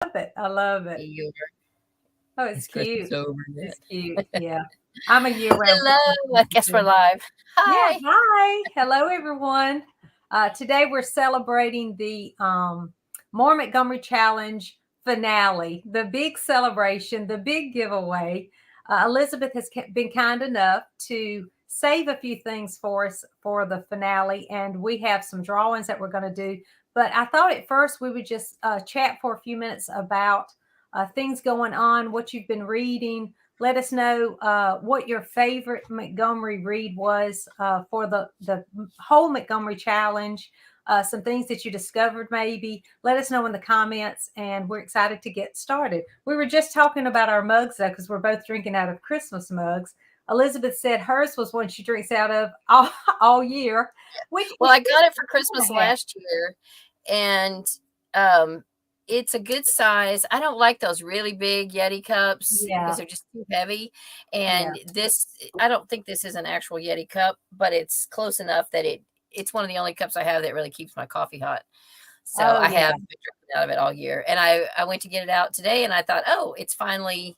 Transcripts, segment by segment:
love it. I love it. Eeyore. Oh, it's Is Christmas cute. over yet? It's cute. Yeah. I'm a year-round Christmas Hello. I guess we're person. live. Yeah, Hi. hi. Hello, everyone. Today we're celebrating the More Montgomery Challenge finale, the big celebration, the big giveaway. Elizabeth has been kind enough to save a few things for us for the finale, and we have some drawings that we're going to do. But I thought at first we would just chat for a few minutes about things going on, what you've been reading. Let us know what your favorite Montgomery read was for the whole Montgomery challenge. Some things that you discovered, maybe. Let us know in the comments, and we're excited to get started. We were just talking about our mugs, though, because we're both drinking out of Christmas mugs. Elizabeth said hers was one she drinks out of all year. Well, I got it for Christmas last year, and it's a good size. I don't like those really big Yeti cups because they're just too heavy. And this, I don't think this is an actual Yeti cup, but it's close enough that it's one of the only cups I have that really keeps my coffee hot. So I have been drinking out of it all year. And I went to get it out today, and I thought, oh, it's finally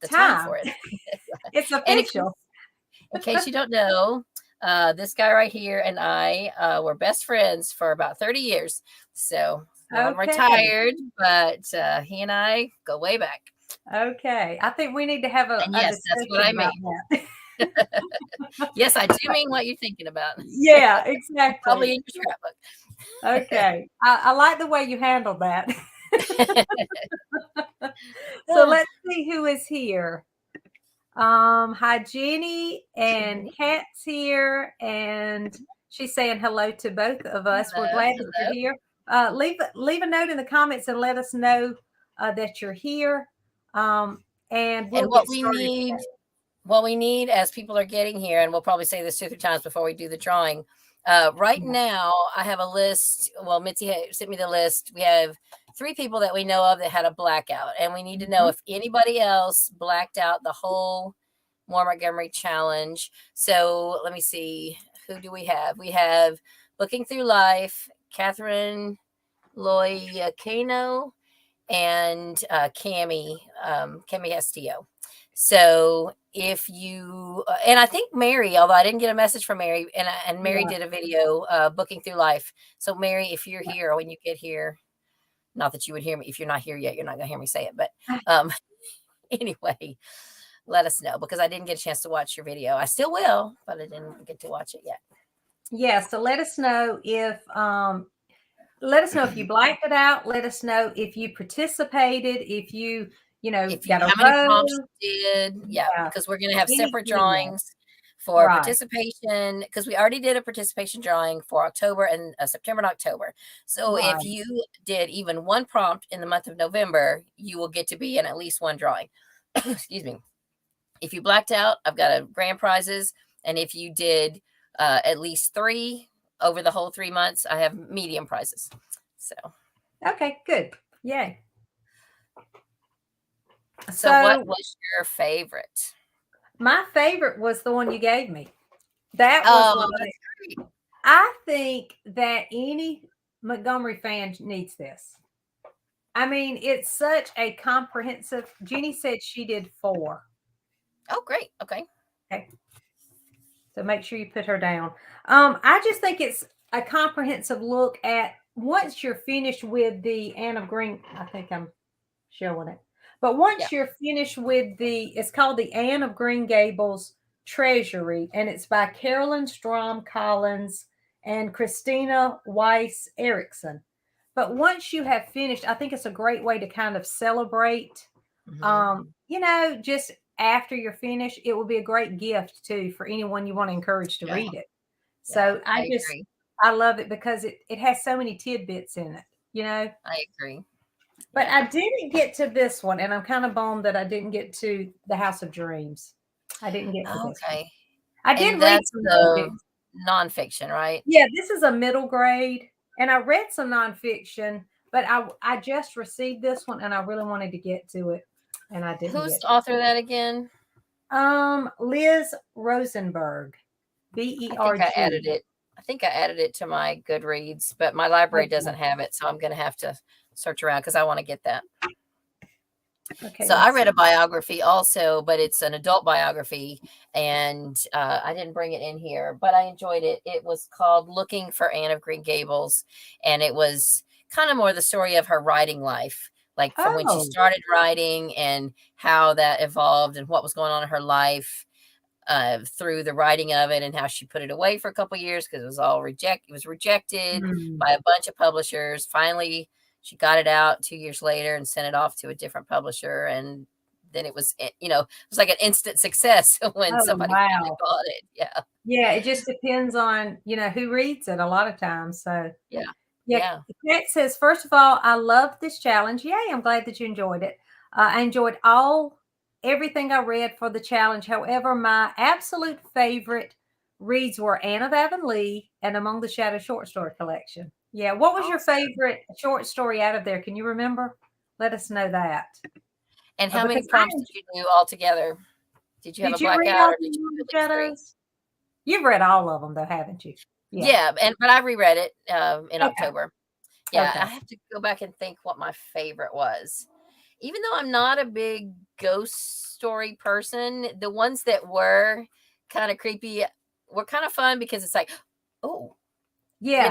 the time for it. It's official. In case you don't know, this guy right here and I were best friends for about 30 years. So I'm retired, but he and I go way back. Okay. I think we need to have a yes, that's what I mean. Yes, I do mean what you're thinking about. Yeah, exactly. Probably in your scrapbook. Okay. I like the way you handled that. So let's see who is here. Hi, Jenny, and Kat's here, and she's saying hello to both of us. We're glad that you're here. Leave a note in the comments and let us know that you're here. And what we need as people are getting here, and we'll probably say this 2 or 3 times before we do the drawing. Right now, I have a list. Well, Mitzi sent me the list. We have 3 people that we know of that had a blackout, and we need to know if anybody else blacked out the whole More Montgomery challenge. So let me see. Who do we have? We have Looking Through Life, Catherine Loyacano, and Cami Castillo. So if you and I think Mary, although I didn't get a message from Mary, and Mary did a video Booking Through Life. So Mary, if you're here, when you get here, not that you would hear me. If you're not here yet, you're not gonna hear me say it. But anyway, let us know, because I didn't get a chance to watch your video. I still will, but I didn't get to watch it yet. Yeah, so let us know if you blacked it out. Let us know if you participated, if you got how many prompts you did. Yeah, because we're going to have separate drawings for participation, because we already did a participation drawing for October and September and October. So if you did even one prompt in the month of November, you will get to be in at least one drawing. Excuse me. If you blacked out, I've got grand prizes. And if you did at least 3 over the whole 3 months, I have medium prizes. So. Okay, good. Yay. So what was your favorite? My favorite was the one you gave me. That was great. I think that any Montgomery fan needs this. I mean, it's such a comprehensive. Jenny said she did 4. Oh, great. Okay. So make sure you put her down. I just think it's a comprehensive look at, once you're finished with the Anne of Green, I think I'm showing it. But once you're finished with it's called the Anne of Green Gables Treasury, and it's by Carolyn Strom Collins and Christina Weiss Erickson. But once you have finished, I think it's a great way to kind of celebrate. Just after you're finished, it will be a great gift too for anyone you want to encourage to read it. So I love it because it has so many tidbits in it. I agree. But I didn't get to this one, and I'm kind of bummed that I didn't get to the House of Dreams. I didn't get to this one. I did read some the nonfiction, right? Yeah, this is a middle grade, and I read some nonfiction, but I just received this one, and I really wanted to get to it, and I didn't. Who's the author of that again? Liz Rosenberg, B-E-R-G. I think I added it to my Goodreads, but my library doesn't have it, so I'm going to have to search around because I want to get that. Okay, so I read a biography also, but it's an adult biography, and I didn't bring it in here, but I enjoyed it. It was called Looking for Anne of Green Gables, and it was kind of more the story of her writing life, like from when she started writing and how that evolved and what was going on in her life through the writing of it, and how she put it away for a couple of years because it was rejected by a bunch of publishers. Finally, she got it out 2 years later and sent it off to a different publisher, and then it was, it was like an instant success when somebody finally bought it. Yeah, it just depends on who reads it a lot of times. So yeah. Kat says, first of all, I love this challenge. Yay, I'm glad that you enjoyed it. I enjoyed everything I read for the challenge. However, my absolute favorite reads were Anne of Avonlea and Among the Shadows short story collection. Yeah. What was your favorite short story out of there? Can you remember? Let us know that. And how many prompts did you do altogether? Did you have a blackout or did you do Shadows? You've read all of them though, haven't you? Yeah, but I reread it in October. Yeah, I have to go back and think what my favorite was. Even though I'm not a big ghost story person, the ones that were kind of creepy were kind of fun because it's like, oh, yeah,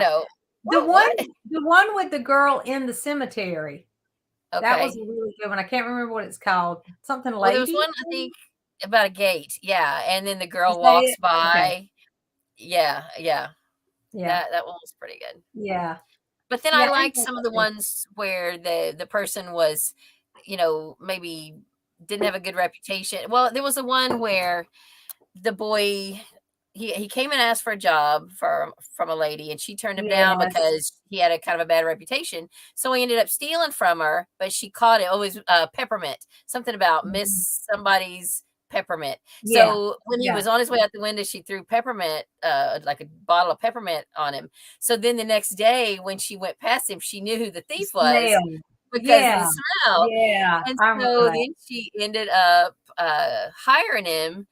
the one with the girl in the cemetery. Okay. That was a really good one. I can't remember what it's called. Something lady. Well, there was one, I think, about a gate. Yeah, and then the girl walks by. Okay. Yeah. That one was pretty good. Yeah. But then I liked some of the ones where the person was, maybe didn't have a good reputation. Well, there was the one where the boy, he came and asked for a job from a lady, and she turned him down because he had a kind of a bad reputation. So he ended up stealing from her, but she caught it. Oh, it was peppermint, something about miss somebody's peppermint. So when he was on his way out the window, she threw peppermint, like a bottle of peppermint on him. So then the next day when she went past him, she knew who the thief was because of the smell. And so then she ended up hiring him,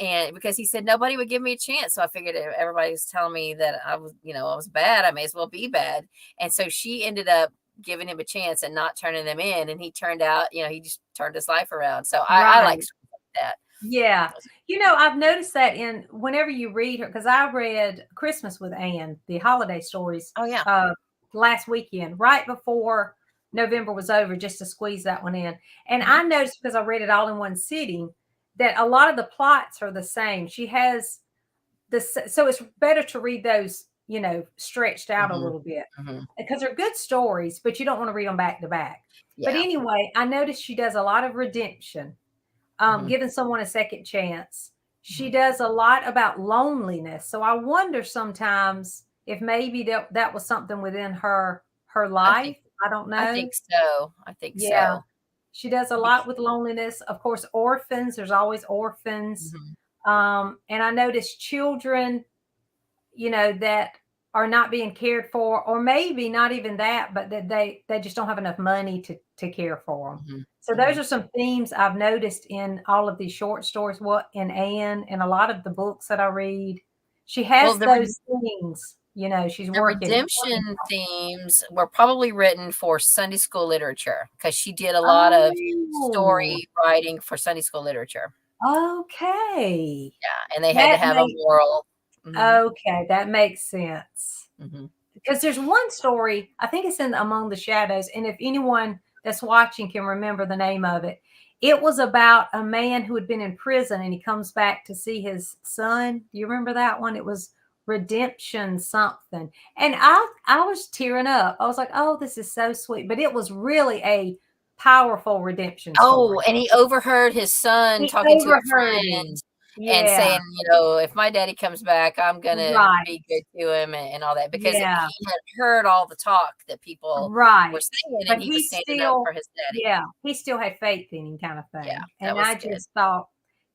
and because he said nobody would give me a chance. So I figured everybody was telling me that I was bad, I may as well be bad. And so she ended up giving him a chance and not turning them in. And he turned out, he just turned his life around. So I like that. Yeah. I've noticed that whenever you read her, because I read Christmas with Anne, the holiday stories. Oh yeah. Last weekend, right before November was over, just to squeeze that one in. And I noticed, because I read it all in one sitting, that a lot of the plots are the same. She has so it's better to read those, stretched out a little bit, because they're good stories, but you don't want to read them back to back. But anyway, I noticed she does a lot of redemption, giving someone a second chance. She does a lot about loneliness. So I wonder sometimes if maybe that was something within her life. I don't know. I think so. So. She does a lot with loneliness. Of course, orphans. There's always orphans. And I noticed children, that are not being cared for, or maybe not even that, but that they just don't have enough money to care for them. So those are some themes I've noticed in all of these short stories. In Anne and a lot of the books that I read, she has those things. She's working. Redemption themes were probably written for Sunday school literature, because she did a lot of story writing for Sunday school literature. Okay. Yeah, and they had to have a moral. Okay, that makes sense. Because there's one story, I think it's in Among the Shadows, and if anyone that's watching can remember the name of it, it was about a man who had been in prison, and he comes back to see his son. Do you remember that one? It was Redemption something, and I was tearing up. I was like, oh, this is so sweet. But it was really a powerful redemption story. And he overheard his son talking to a friend and saying, if my daddy comes back, I'm gonna be good to him and all that, because he had heard all the talk that people were saying, and he was standing up for his daddy. Yeah, he still had faith in him, kind of thing. Yeah, and I just thought,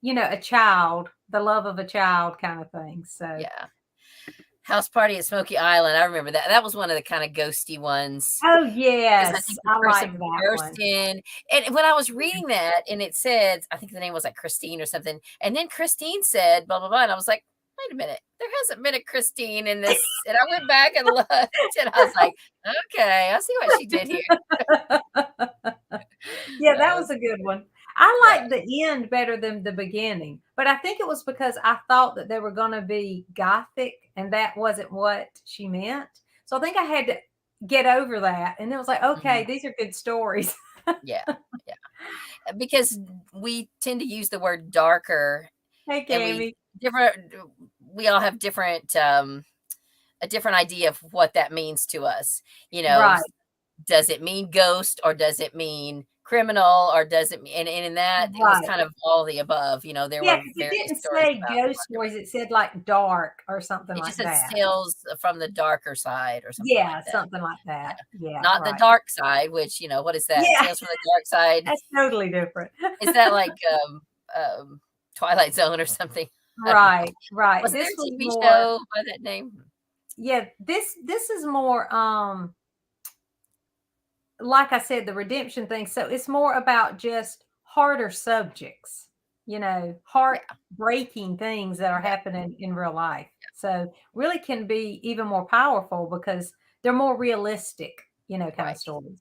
a child, the love of a child, kind of thing. So yeah. House Party at Smoky Island. I remember that. That was one of the kind of ghosty ones. Oh, yes. I think the person burst in. And when I was reading that, and it said, I think the name was like Christine or something. And then Christine said, blah, blah, blah. And I was like, wait a minute, there hasn't been a Christine in this. And I went back and looked, and I was like, okay, I see what she did here. Yeah, that was a good one. I Yeah. like the end better than the beginning, but I think it was because I thought that they were going to be gothic, and that wasn't what she meant. So I think I had to get over that, and it was like, okay, Mhm. these are good stories. Yeah. Yeah. Because we tend to use the word darker, Hey, and Cammy. we all have different, a different idea of what that means to us. Right. Does it mean ghost, or does it mean criminal, or does it mean, and in that, it was Right. kind of all the above. There Yeah, were because it various didn't stories say about ghost darker. stories. It said like dark or something It just like said that. tales from the darker side or something like Yeah, that. something like Yeah. that. Yeah, Not the right. dark side, which, what is that? Yeah, Tales from the dark side? that's totally different. Is that like, um, Twilight Zone or something? I don't know. Right, right. Wasn't there This a was TV more, show by that name? yeah, this is more like I said, the redemption thing. So it's more about just harder subjects, Yeah, heartbreaking things that are yeah, happening in real life. So really can be even more powerful because they're more realistic, kind of right. stories.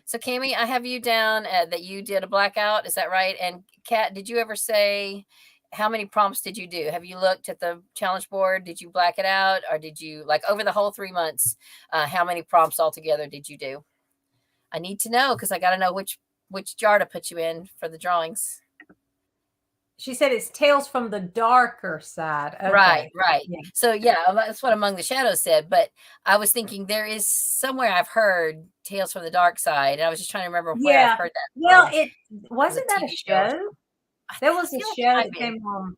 So, Cami, I have you down that you did a blackout. Is that right? And Kat, did you ever say how many prompts did you do? Have you looked at the challenge board? Did you black it out, or did you, like, over the whole 3 months? How many prompts altogether did you do? I need to know, because I got to know which jar to put you in for the drawings. She said it's tales from the darker side. Right, Okay. right. Yeah. So yeah, that's what Among the Shadows said. But I was thinking there is somewhere I've heard Tales from the Dark Side, and I was just trying to remember where I've Yeah. heard that Well, from. it It was a wasn't that a TV show or show? something. There I was a feel like it show might that be. came on.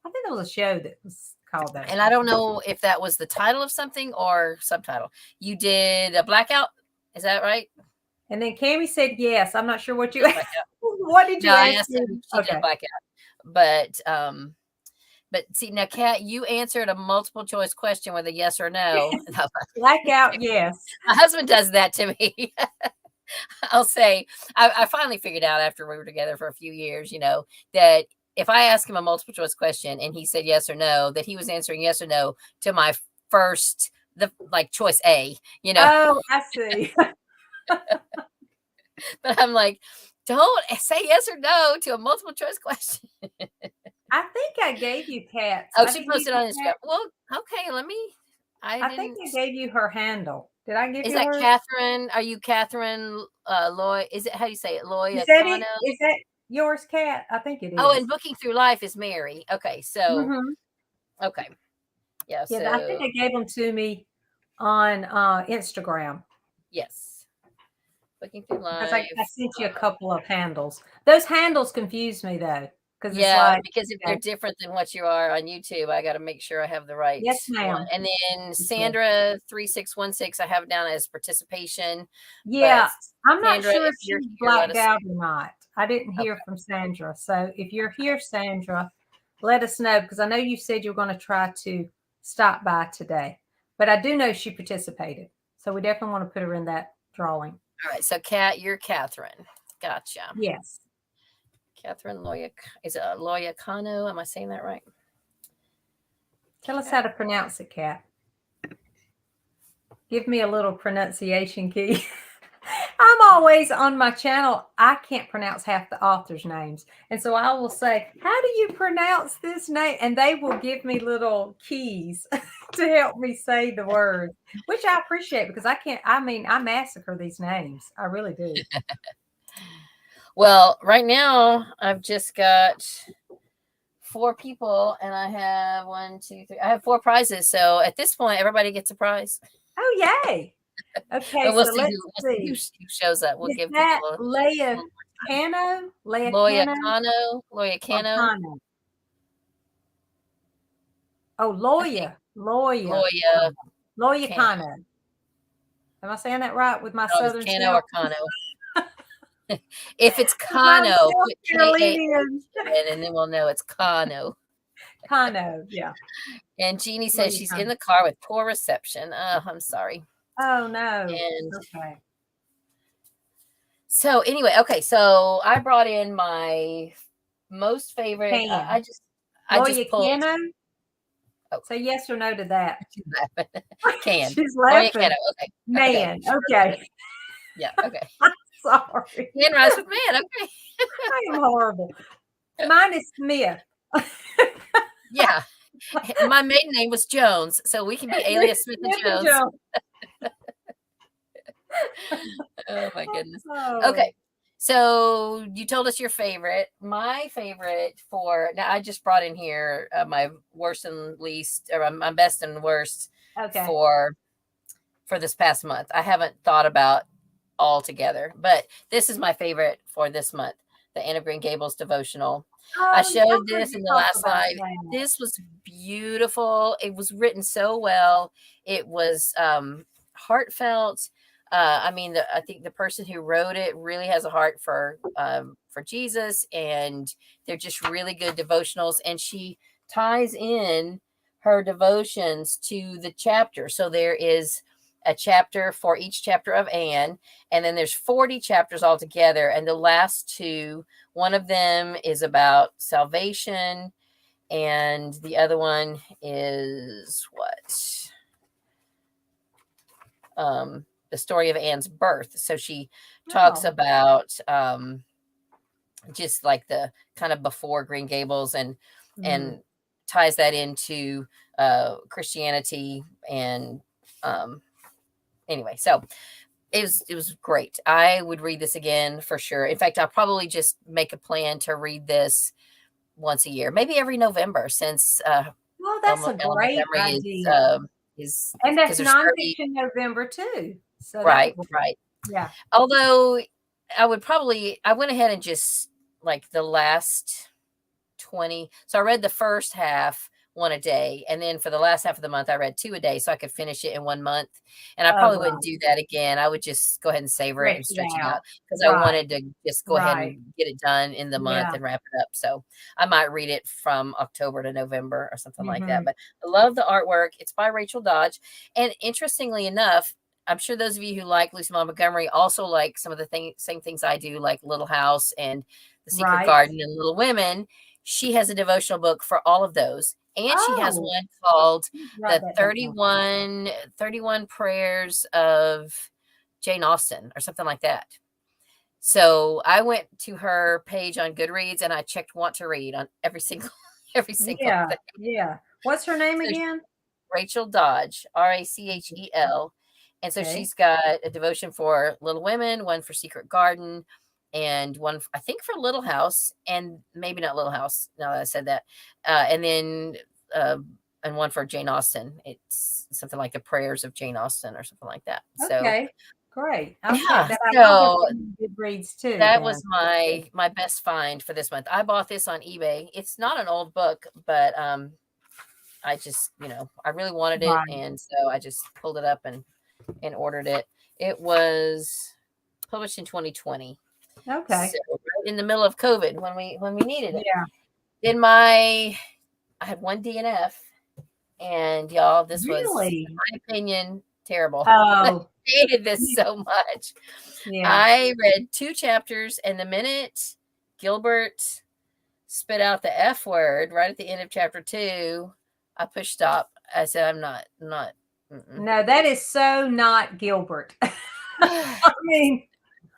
I think there was a show that was called that or And I don't something. know if that was the title of something or subtitle. You did a blackout, is that right? And then Cammy said yes. I'm not sure what you Blackout. what did No, you I ask asked me? if she did Okay. blackout, but see, now, Kat, you answered a multiple choice question with a yes or no. Blackout, yes. My husband does that to me. I'll say, I finally figured out after we were together for a few years, that if I ask him a multiple choice question and he said yes or no, that he was answering yes or no to my first, like, choice A. Oh, I see. But I'm like, don't say yes or no to a multiple choice question. I think I gave you Kat's. Oh, I she didn't give posted you on Instagram. Kat. Well, okay, I I think didn't. I gave you her handle. Did I give Is you that hers? Catherine? Are you Catherine Loy? Is it, how do you say it? Is Loya that Kano? it? Is that yours, Kat? I think it Oh, and is. Booking Through Life is Mary. Okay, so, Mm-hmm. okay. Yeah, Yeah, I so think they gave them to me on Instagram yes. Booking Through because Life. I sent you a couple of handles. Those handles confuse me though, because it's Yeah, like, because if they're okay, different than what you are on YouTube, I got to make sure I have the right yes, one. ma'am. And then Okay. Sandra 3616, I have down as participation. But Yeah, I'm not Sandra, sure if if you're she's here, let blacked us out or not. I didn't know. hear Okay. from Sandra. So if you're here, Sandra, let us know because I know you said you were going to try to stop by today. But I do know she participated. So we definitely want to put her in that drawing. All right. So, Kat, you're Catherine. Gotcha. Yes. Catherine Loya. Is it Loya Kano? Am I saying that right? Tell us how to pronounce it, Kat. Give me a little pronunciation key. I'm always on my channel. I can't pronounce half the authors' names. And so I will say, how do you pronounce this name? And they will give me little keys to help me say the word, which I appreciate because I massacre these names. I really do. Well, right now I've just got 4 people, and I have 1, 2, 3. I have 4 prizes. So at this point, everybody gets a prize. Oh, yay. Okay, But we'll so see let's who see. shows up. We'll Is give that people a Leia little Cano? Leia Loya Cano Kano. Loya or Kano. Cano? Oh, I think Loya Loya Cano. Loya Kano. Cano. Am I saying that right with my Oh, it's southern Kano or self? Kano. If it's Because I'm Kano, South put K-A-H Carolinian. in, and then we'll know it's Kano. Kano, yeah. And Jeannie says Loya she's in Cano. the car with poor reception. Oh, I'm sorry. Oh, no. And Okay. so anyway, okay, so I brought in my most favorite. Can. I just Loya pulled. Cano? Oh. Say yes or no to that. She's laughing. Can. She's laughing. Okay. Man. Okay. Yeah. Okay. I'm sorry. Can rhymes with man. Okay. I am horrible. Mine is Smith. Yeah. My maiden name was Jones, so we can be alias Smith and Jones. Oh my goodness. Okay. So you told us your favorite. My favorite now I just brought in here my worst and least, or my best and worst for this past month. I haven't thought about all together, but this is my favorite for this month. The Anne of Green Gables devotional. I showed this in the last live. This was beautiful. It was written so well. It was heartfelt. I mean, I think the person who wrote it really has a heart for Jesus, and they're just really good devotionals. And she ties in her devotions to the chapter. So there is a chapter for each chapter of Anne, and then there's 40 chapters altogether. And the last two, one of them is about salvation, and the other one is what? The story of Anne's birth. So she talks about just like the kind of before Green Gables, and ties that into Christianity. And anyway, so it was great. I would read this again for sure. In fact, I'll probably just make a plan to read this once a year, maybe every November, since well, that's a great idea. And that's nonfiction November too. So right. Yeah. Although I went ahead and just like the last 20. So I read the first half, one a day, and then for the last half of the month I read 2 a day, so I could finish it in 1 month. And I probably wouldn't do that again. I would just go ahead and savor it and stretch it out, because I wanted to just go ahead and get it done in the month and wrap it up. So I might read it from October to November or something like that. But I love the artwork. It's by Rachel Dodge, and interestingly enough, I'm sure those of you who like Lucy Montgomery also like some of the same things I do, like Little House and The Secret Garden and Little Women. She has a devotional book for all of those. And she has one called the 31 Prayers of Jane Austen or something like that. So I went to her page on Goodreads and I checked want to read on every single thing. Yeah. What's her name again? Rachel Dodge, Rachel. And so she's got a devotion for Little Women, one for Secret Garden, and one, I think, for Little House, and maybe not Little House, now that I said that. And then, and one for Jane Austen. It's something like the Prayers of Jane Austen or something like that. Okay, great. Yeah, so Goodreads too. That was my best find for this month. I bought this on eBay. It's not an old book, but I just, I really wanted it, and so I just pulled it up and ordered it. It was published in 2020. Okay. So right in the middle of COVID, when we needed it. Yeah. Then I had one DNF, and y'all, this was, in my opinion, terrible. Oh. I hated this so much. Yeah. I read 2 chapters, and the minute Gilbert spit out the F word right at the end of chapter 2, I pushed stop. I said, I'm not. No, that is so not Gilbert. I mean,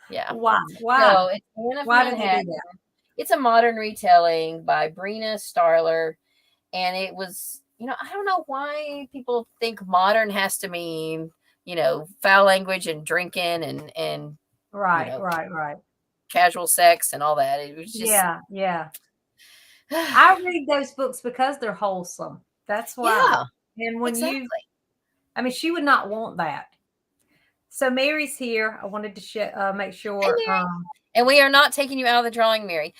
yeah. Why? So it's Anne of Manhattan. It's a modern retelling by Brina Starler, and it was, I don't know why people think modern has to mean, foul language and drinking and right. Casual sex and all that. It was just yeah. I read those books because they're wholesome. That's why. Yeah, and when she would not want that. So Mary's here. I wanted to make sure. And we are not taking you out of the drawing, Mary.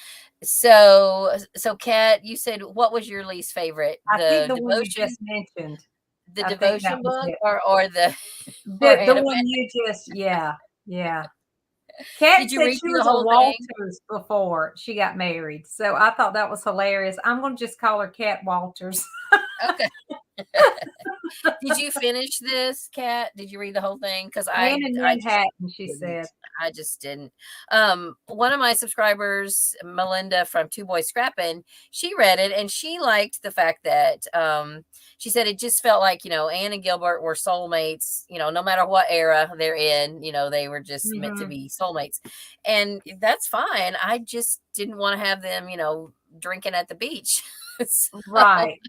So Kat, you said, what was your least favorite? I think the one you just mentioned. The devotion book or the one you just, yeah. Kat said she was a Walters before she got married. So I thought that was hilarious. I'm going to just call her Kat Walters. Okay. Did you finish this, Kat? Did you read the whole thing? Because And in Manhattan, she said. I just didn't. One of my subscribers, Melinda from Two Boys Scrapping, she read it and she liked the fact that she said it just felt like, Anne and Gilbert were soulmates, no matter what era they're in, they were just meant to be soulmates. And that's fine. I just didn't want to have them, drinking at the beach. So, right.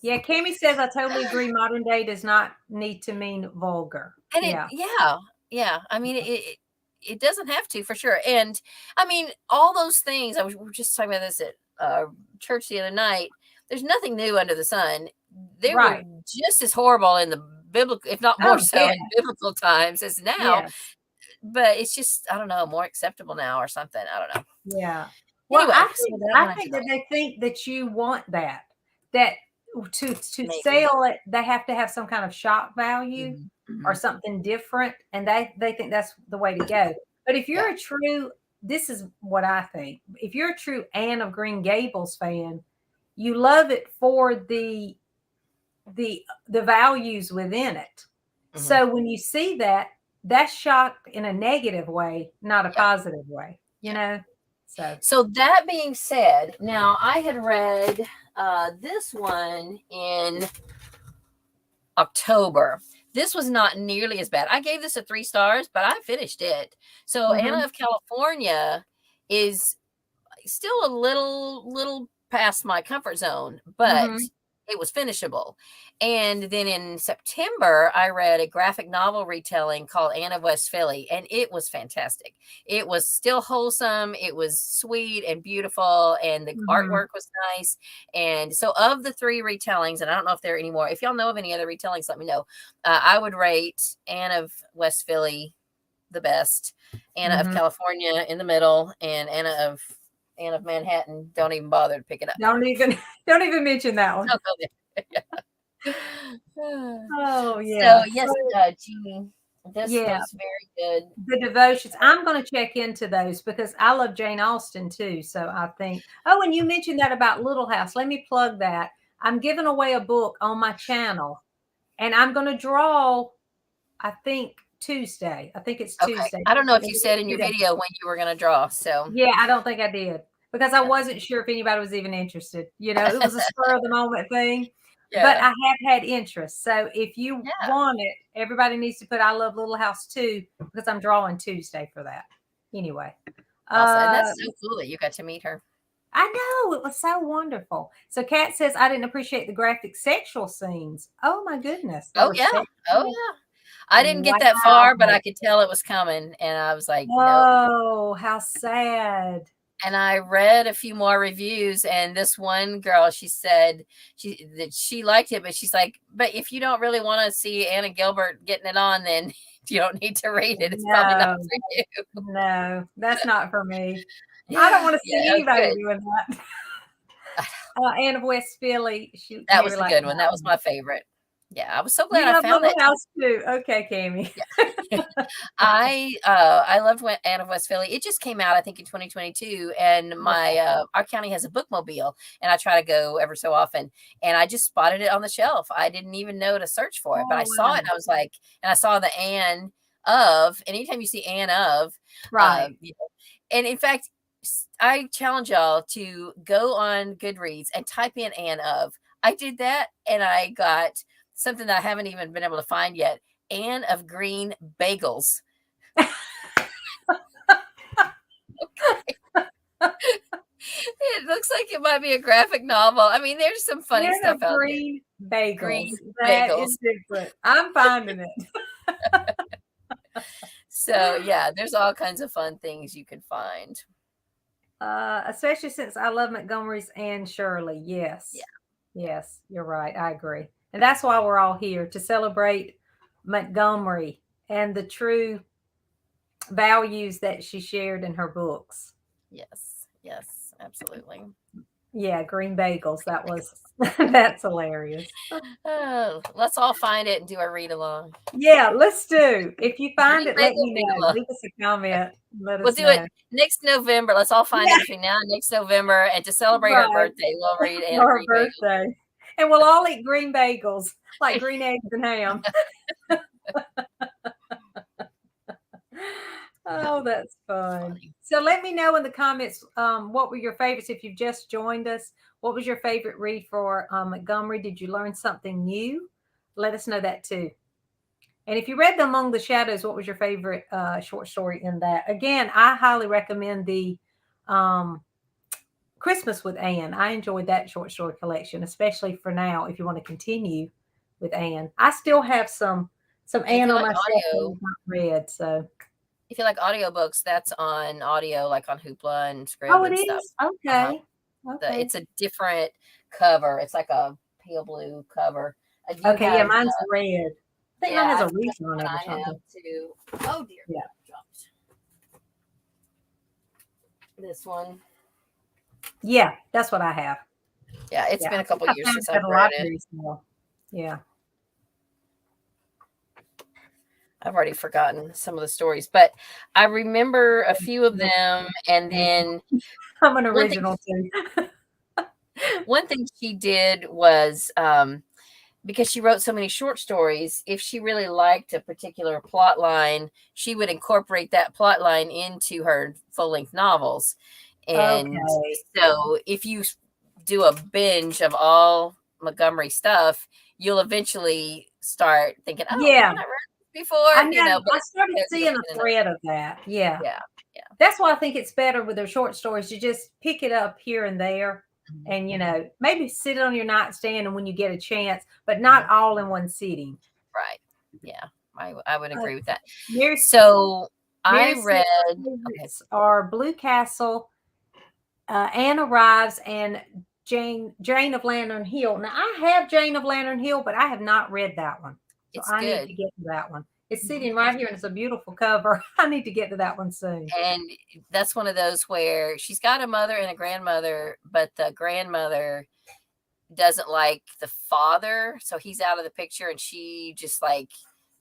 Yeah, Cammie says, I totally agree. Modern day does not need to mean vulgar. And yeah. I mean, it doesn't have to, for sure. And I mean, all those things, we were just talking about this at church the other night. There's nothing new under the sun. They were just as horrible in the biblical, if not more so in biblical times as now. Yes. But it's just, I don't know, more acceptable now or something. I don't know. Yeah. Well, anyway, I think that they think that you want that to sell it, they have to have some kind of shock value or something different. And they think that's the way to go. But if you're a true, this is what I think. If you're a true Anne of Green Gables fan, you love it for the values within it. So when you see that, that's shocked in a negative way, not a positive way, you know? So that being said, now I had read this one in October. This was not nearly as bad. I gave this a 3 stars, but I finished it. So Anna of California is still a little past my comfort zone, but it was finishable. And then in September, I read a graphic novel retelling called Anne of West Philly, and it was fantastic. It was still wholesome. It was sweet and beautiful, and the artwork was nice. And so of the 3 retellings, and I don't know if there are any more, if y'all know of any other retellings, let me know. I would rate Anne of West Philly the best, Anna of California in the middle, and Anne of Manhattan, don't even bother to pick it up. Don't even mention that one. Oh yeah. So yes, Jeannie, this was very good. The devotions. I'm going to check into those because I love Jane Austen too. So I think. Oh, and you mentioned that about Little House. Let me plug that. I'm giving away a book on my channel, and I'm going to draw. I think Tuesday. I think it's Tuesday. I don't know if you said in your video when you were going to draw. So yeah, I don't think I did because I wasn't sure if anybody was even interested. It was a spur of the moment thing. Yeah. But I have had interest. So if you want it, everybody needs to put I Love Little House too, because I'm drawing Tuesday for that. Anyway. Awesome. And that's so cool that you got to meet her. I know. It was so wonderful. So Kat says, I didn't appreciate the graphic sexual scenes. Oh my goodness. Oh yeah. Sexual. Oh yeah. I didn't get that far, but I could tell it was coming. And I was like, oh, how sad. And I read a few more reviews, and this one girl, she said that she liked it, but she's like, but if you don't really want to see Anna Gilbert getting it on, then you don't need to read it. It's probably not for you. No, that's not for me. I don't want to see anybody doing that. Anne of West Philly. That was a good one. That was my favorite. Yeah, I was so glad I found it. House too. Okay, Cammie. Yeah. I loved Anne of West Philly. It just came out, I think, in 2022, and our county has a bookmobile, and I try to go ever so often. And I just spotted it on the shelf. I didn't even know to search for it, but I saw it, and I was like, and I saw the Anne of. And anytime you see Anne of, right? And in fact, I challenge y'all to go on Goodreads and type in Anne of. I did that, and I got something that I haven't even been able to find yet. Anne of Green Bagels. It looks like it might be a graphic novel. I mean, there's some funny stuff out Green there. Bagels. Green Bagels. Is different. I'm finding it. So yeah, there's all kinds of fun things you can find. Especially since I love Montgomery's Anne Shirley. Yes. Yeah. Yes, you're right. I agree. And that's why we're all here, to celebrate Montgomery and the true values that she shared in her books. Yes, absolutely. Yeah, Green Bagels. That was, that's hilarious. Let's all find it and do a read along. Yeah, let's do. If you find it, let me know. Leave us a comment. We'll do it next November. Let's all find it between now and next November. And to celebrate her birthday, we'll read Anne of Green birthday. And we'll all eat green bagels, like green eggs and ham. Oh, that's fun. So let me know in the comments, what were your favorites if you've just joined us. What was your favorite read for Montgomery? Did you learn something new? Let us know that too. And if you read The Among the Shadows, what was your favorite short story in that? Again, I highly recommend the Christmas with Anne. I enjoyed that short story collection, especially for now, if you want to continue with Anne. I still have some Anne on my shelf that I've not read. So if you like audiobooks, that's on audio, like on Hoopla and Scrib oh, and it stuff. is? Okay. Okay. It's a different cover. It's like a pale blue cover. Okay, yeah, mine's red. I think mine has a wreath on it or I something. have too. Oh dear. Yeah. Dropped. This one. Yeah, that's what I have. Yeah, it's been a couple years since I've read it. Yeah. I've already forgotten some of the stories, but I remember a few of them. And then I'm an original too. One thing she did was, because she wrote so many short stories, if she really liked a particular plot line, she would incorporate that plot line into her full-length novels. And so if you do a binge of all Montgomery stuff, you'll eventually start thinking, oh, yeah, I've not read this before. I started seeing a thread of that. Yeah. That's why I think it's better with their short stories. You just pick it up here and there. And, maybe sit it on your nightstand and when you get a chance, but not all in one sitting. Right. Yeah. I would agree with that. I read are Blue Castle, Anne Arrives, and Jane of Lantern Hill. Now, I have Jane of Lantern Hill, but I have not read that one. So I need to get to that one. It's sitting right here and it's a beautiful cover. I need to get to that one soon. And that's one of those where she's got a mother and a grandmother, but the grandmother doesn't like the father. So he's out of the picture and she just like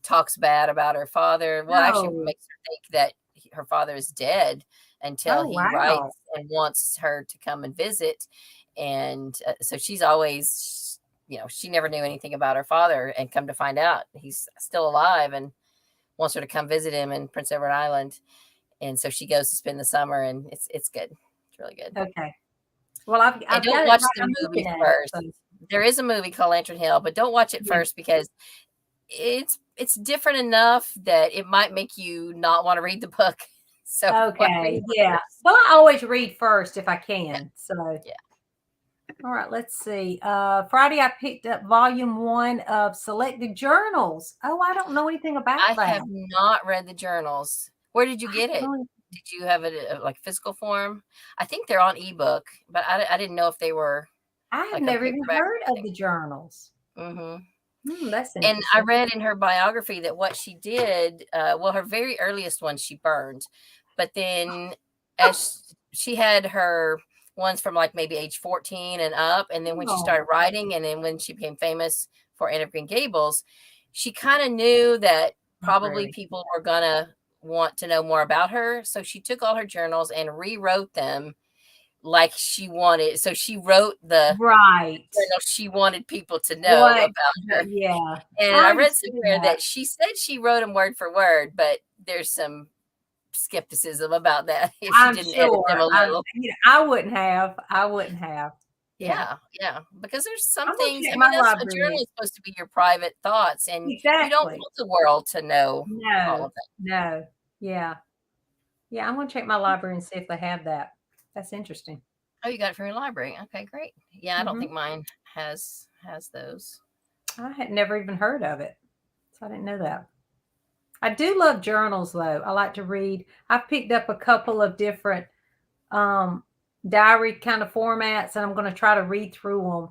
talks bad about her father. Well, actually makes her think that her father is dead until he writes and wants her to come and visit. And so she's always, she never knew anything about her father, and come to find out he's still alive and wants her to come visit him in Prince Edward Island. And so she goes to spend the summer, and it's good. It's really good. Okay. Well, I've don't watch the movie first. There is a movie called Lantern Hill, but don't watch it first because it's different enough that it might make you not want to read the book. So okay, yeah. Well, I always read first if I can. So yeah. All right, let's see. Friday, I picked up volume 1 of Selected Journals. Oh, I don't know anything about that. I have not read the journals. Where did you get it? Did you have it like physical form? I think they're on ebook, but I didn't know if they were. I have never even heard of the journals. That's interesting. And I read in her biography that what she did, her very earliest one she burned, but then as she had her ones from like maybe age 14 and up, and then when she started writing, and then when she became famous for Anne of Green Gables, she kind of knew that probably people were gonna want to know more about her, so she took all her journals and rewrote them like she wanted. So she wrote the she wanted people to know about her. Yeah. And I read somewhere that she said she wrote them word for word, but there's some skepticism about that. If she didn't edit them a little. I wouldn't have. Yeah. Because there's some things. I mean, a journal is supposed to be your private thoughts, and you don't want the world to know all of that. No. Yeah. I'm gonna check my library and see if they have that. That's interesting. Oh, you got it from your library. Okay, great. Yeah, I don't think mine has those. I had never even heard of it, so I didn't know that. I do love journals, though. I like to read. I've picked up a couple of different diary kind of formats, and I'm going to try to read through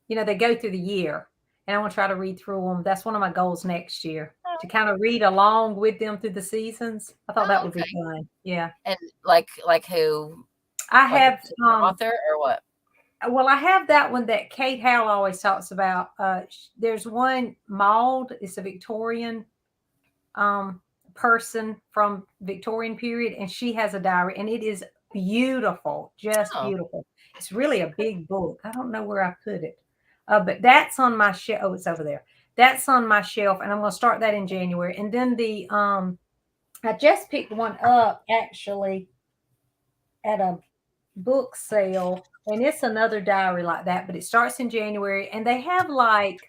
them. They go through the year, and I want to try to read through them. That's one of my goals next year, to kind of read along with them through the seasons. I thought that would be fun. Yeah. And like who? I have author or what? Well, I have that one that Kate Howell always talks about. There's one, Maud. It's a Victorian person from Victorian period, and she has a diary, and it is beautiful, just beautiful. It's really a big book. I don't know where I put it. But that's on my shelf. Oh, it's over there. That's on my shelf, and I'm going to start that in January. And then I just picked one up actually at a book sale, and it's another diary like that, but it starts in January, and they have like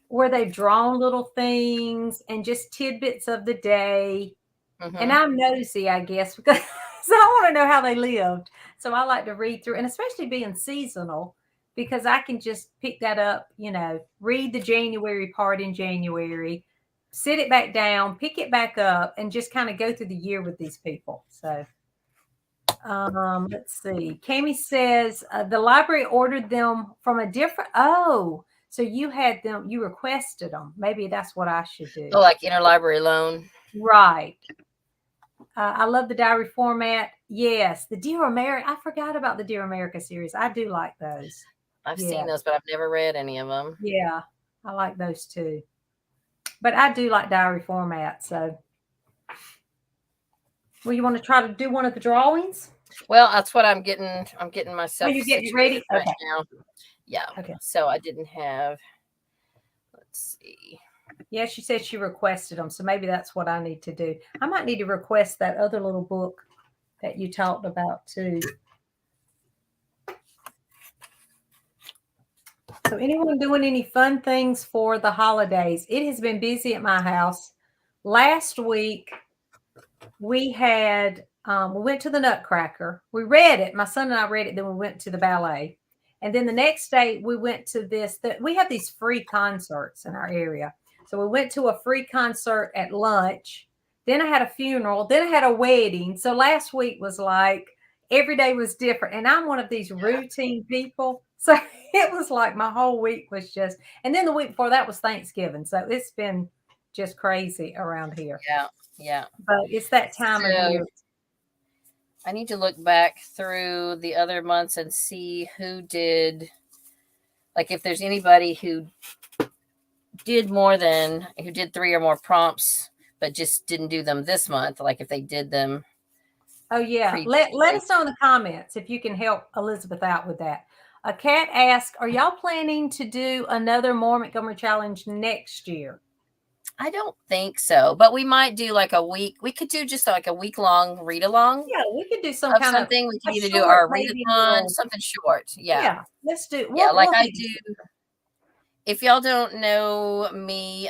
where they've drawn little things and just tidbits of the day. And I'm nosy, I guess, because I want to know how they lived. So I like to read through, and especially being seasonal, because I can just pick that up, read the January part in January, sit it back down, pick it back up, and just kind of go through the year with these people. So let's see. Cami says the library ordered them from a different. Oh, so you had them, you requested them. Maybe that's what I should do. Oh, like interlibrary loan. Right. I love the diary format. Yes. The Dear America. I forgot about the Dear America series. I do like those. I've seen those, but I've never read any of them. Yeah. I like those too. But I do like diary format. So, well, you want to try to do one of the drawings? Well, that's what I'm getting. I'm getting myself. Are you getting ready right now? Yeah. Okay. So I didn't have. Let's see. Yeah, she said she requested them, so maybe that's what I need to do. I might need to request that other little book that you talked about too. So anyone doing any fun things for the holidays? It has been busy at my house. Last week, we had, we went to the Nutcracker. We read it. My son and I read it. Then we went to the ballet. And then the next day we went to we have these free concerts in our area. So we went to a free concert at lunch. Then I had a funeral. Then I had a wedding. So last week was like every day was different. And I'm one of these routine people. So it was like my whole week was just, and then the week before that was Thanksgiving. So it's been just crazy around here. Yeah. Yeah. But it's that time of year. I need to look back through the other months and see who did, like if there's anybody who did who did 3 or more prompts, but just didn't do them this month. Like if they did them. Oh yeah. Let us know in the comments if you can help Elizabeth out with that. A cat asked, are y'all planning to do another More Montgomery Challenge next year? I don't think so, but we might do like a week. We could do just like a week-long read-along. Yeah, we could do something. We could either do our read-a-thon, something short. Yeah, let's do. I do. If y'all don't know me,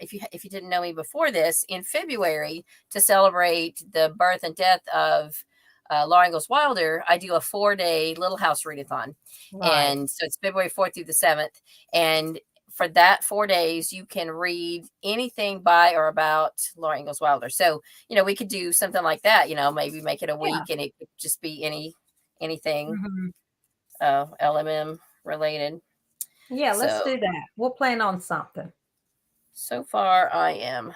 if you didn't know me before this, in February to celebrate the birth and death of Laura Ingalls Wilder, I do a 4-day Little House readathon, and so it's February 4th through the 7th, and for that 4 days, you can read anything by or about Laura Ingalls Wilder. So, we could do something like that, maybe make it a week and it could just be anything LMM related. Yeah, let's do that. We'll plan on something. So far, I am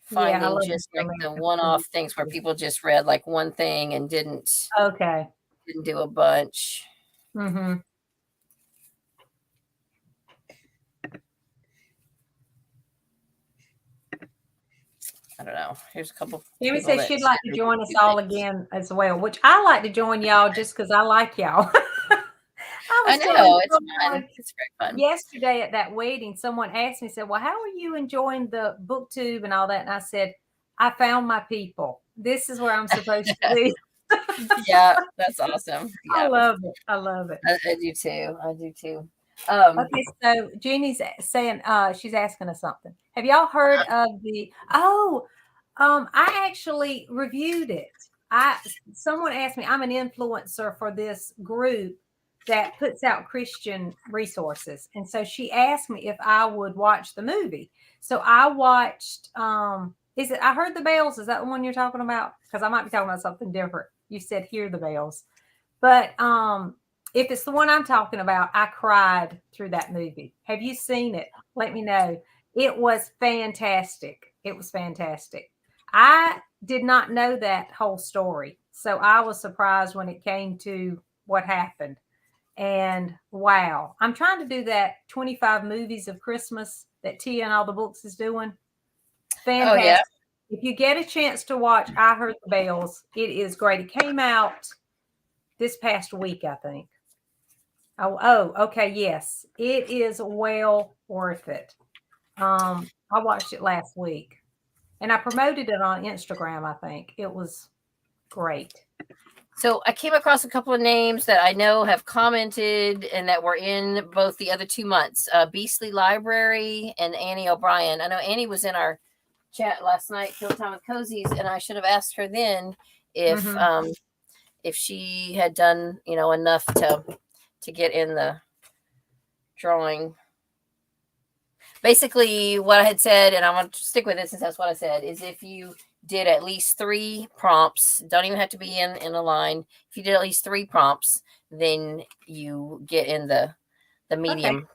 finding just like the one-off things where people just read like one thing and didn't do a bunch. Mm-hmm. I don't know. Here's a couple. Amy says she'd like to join us all again as well, which I like to join y'all just because I like y'all. I know it's fun. It's very fun. Yesterday at that wedding, someone asked me, said, "Well, how are you enjoying the booktube and all that?" And I said, "I found my people. This is where I'm supposed to be." Yeah, that's awesome. Yeah. I love it. I love it. I do too. I do too. Okay, so Jeannie's saying she's asking us something. Have y'all heard of the I actually reviewed it. Someone asked me, I'm an influencer for this group that puts out Christian resources. And so she asked me if I would watch the movie. So I watched I Heard the Bells? Is that the one you're talking about? Because I might be talking about something different. You said Hear the Bells. But if it's the one I'm talking about, I cried through that movie. Have you seen it? Let me know. It was fantastic. It was fantastic. I did not know that whole story. So I was surprised when it came to what happened. And wow, I'm trying to do that 25 movies of Christmas that Tia and all the books is doing. Fantastic. Oh, yeah. If you get a chance to watch I Heard the Bells, it is great. It came out this past week, I think. Oh, okay. Yes, it is well worth it. I watched it last week and I promoted it on Instagram. I think it was great. So I came across a couple of names that I know have commented and that were in both the other 2 months, Beastly Library and Annie O'Brien. I know Annie was in our chat last night, Kill Time with Cozies, and I should have asked her then if she had done, enough to get in the drawing. Basically, what I had said, and I want to stick with this since that's what I said, is if you did at least 3 prompts, don't even have to be in a line. If you did at least 3 prompts, then you get in the medium. Okay.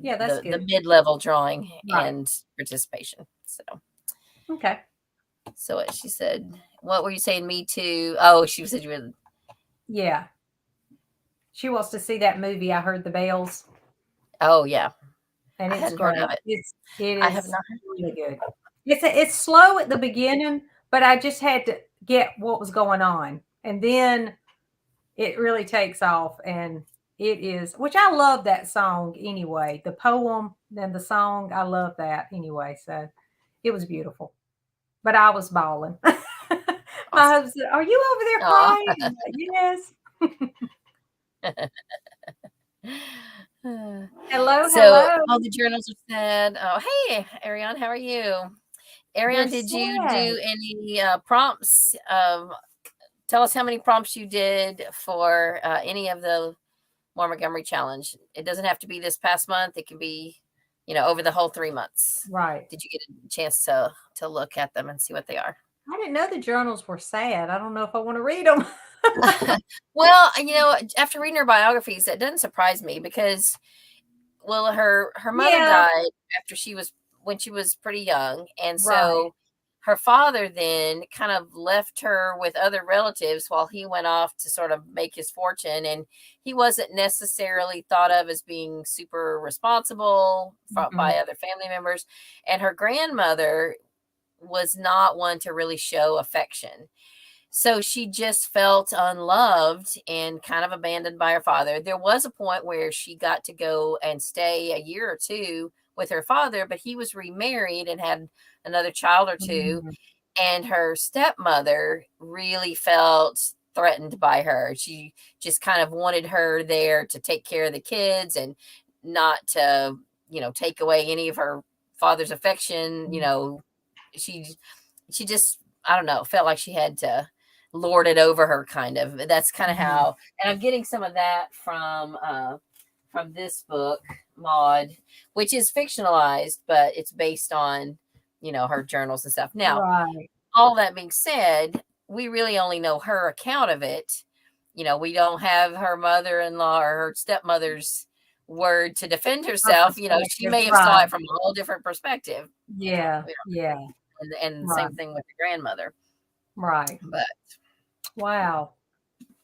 Yeah, that's the good. mid-level drawing and participation. So okay. So what she said, what were you saying? Me too. Oh, she said you were. Yeah. She wants to see that movie. I heard the bells. Oh yeah. And it's heard great. of it. It I is have not really good. It's slow at the beginning, but I just had to get what was going on. And then it really takes off, and it is, which I love that song anyway. The poem and the song, I love that anyway. So it was beautiful. But I was bawling. My husband said, "Are you over there crying?" I'm like, yes. Hello, So hello. all the journals are said. Oh, hey, Ariane, how are you? Ariane, did you do any prompts? Tell us how many prompts you did for any of the More Montgomery Challenge. It doesn't have to be this past month. It can be, over the whole 3 months. Right. Did you get a chance to look at them and see what they are? I didn't know the journals were sad. I don't know if I want to read them. Well, after reading her biographies, that doesn't surprise me because, well, her mother died when she was pretty young, and so her father then kind of left her with other relatives while he went off to sort of make his fortune, and he wasn't necessarily thought of as being super responsible by other family members, and her grandmother was not one to really show affection. So she just felt unloved and kind of abandoned by her father. There was a point where she got to go and stay a year or 2 with her father, but he was remarried and had another child or 2. And her stepmother really felt threatened by her. She just kind of wanted her there to take care of the kids and not to, take away any of her father's affection. She just, I don't know, felt like she had to lord it over her, kind of. That's kind of how, and I'm getting some of that from this book, Maud, which is fictionalized, but it's based on, her journals and stuff. Now, all that being said, we really only know her account of it. We don't have her mother-in-law or her stepmother's word to defend herself. She may have saw it from a whole different perspective. Yeah. And same thing with the grandmother. Right. But wow.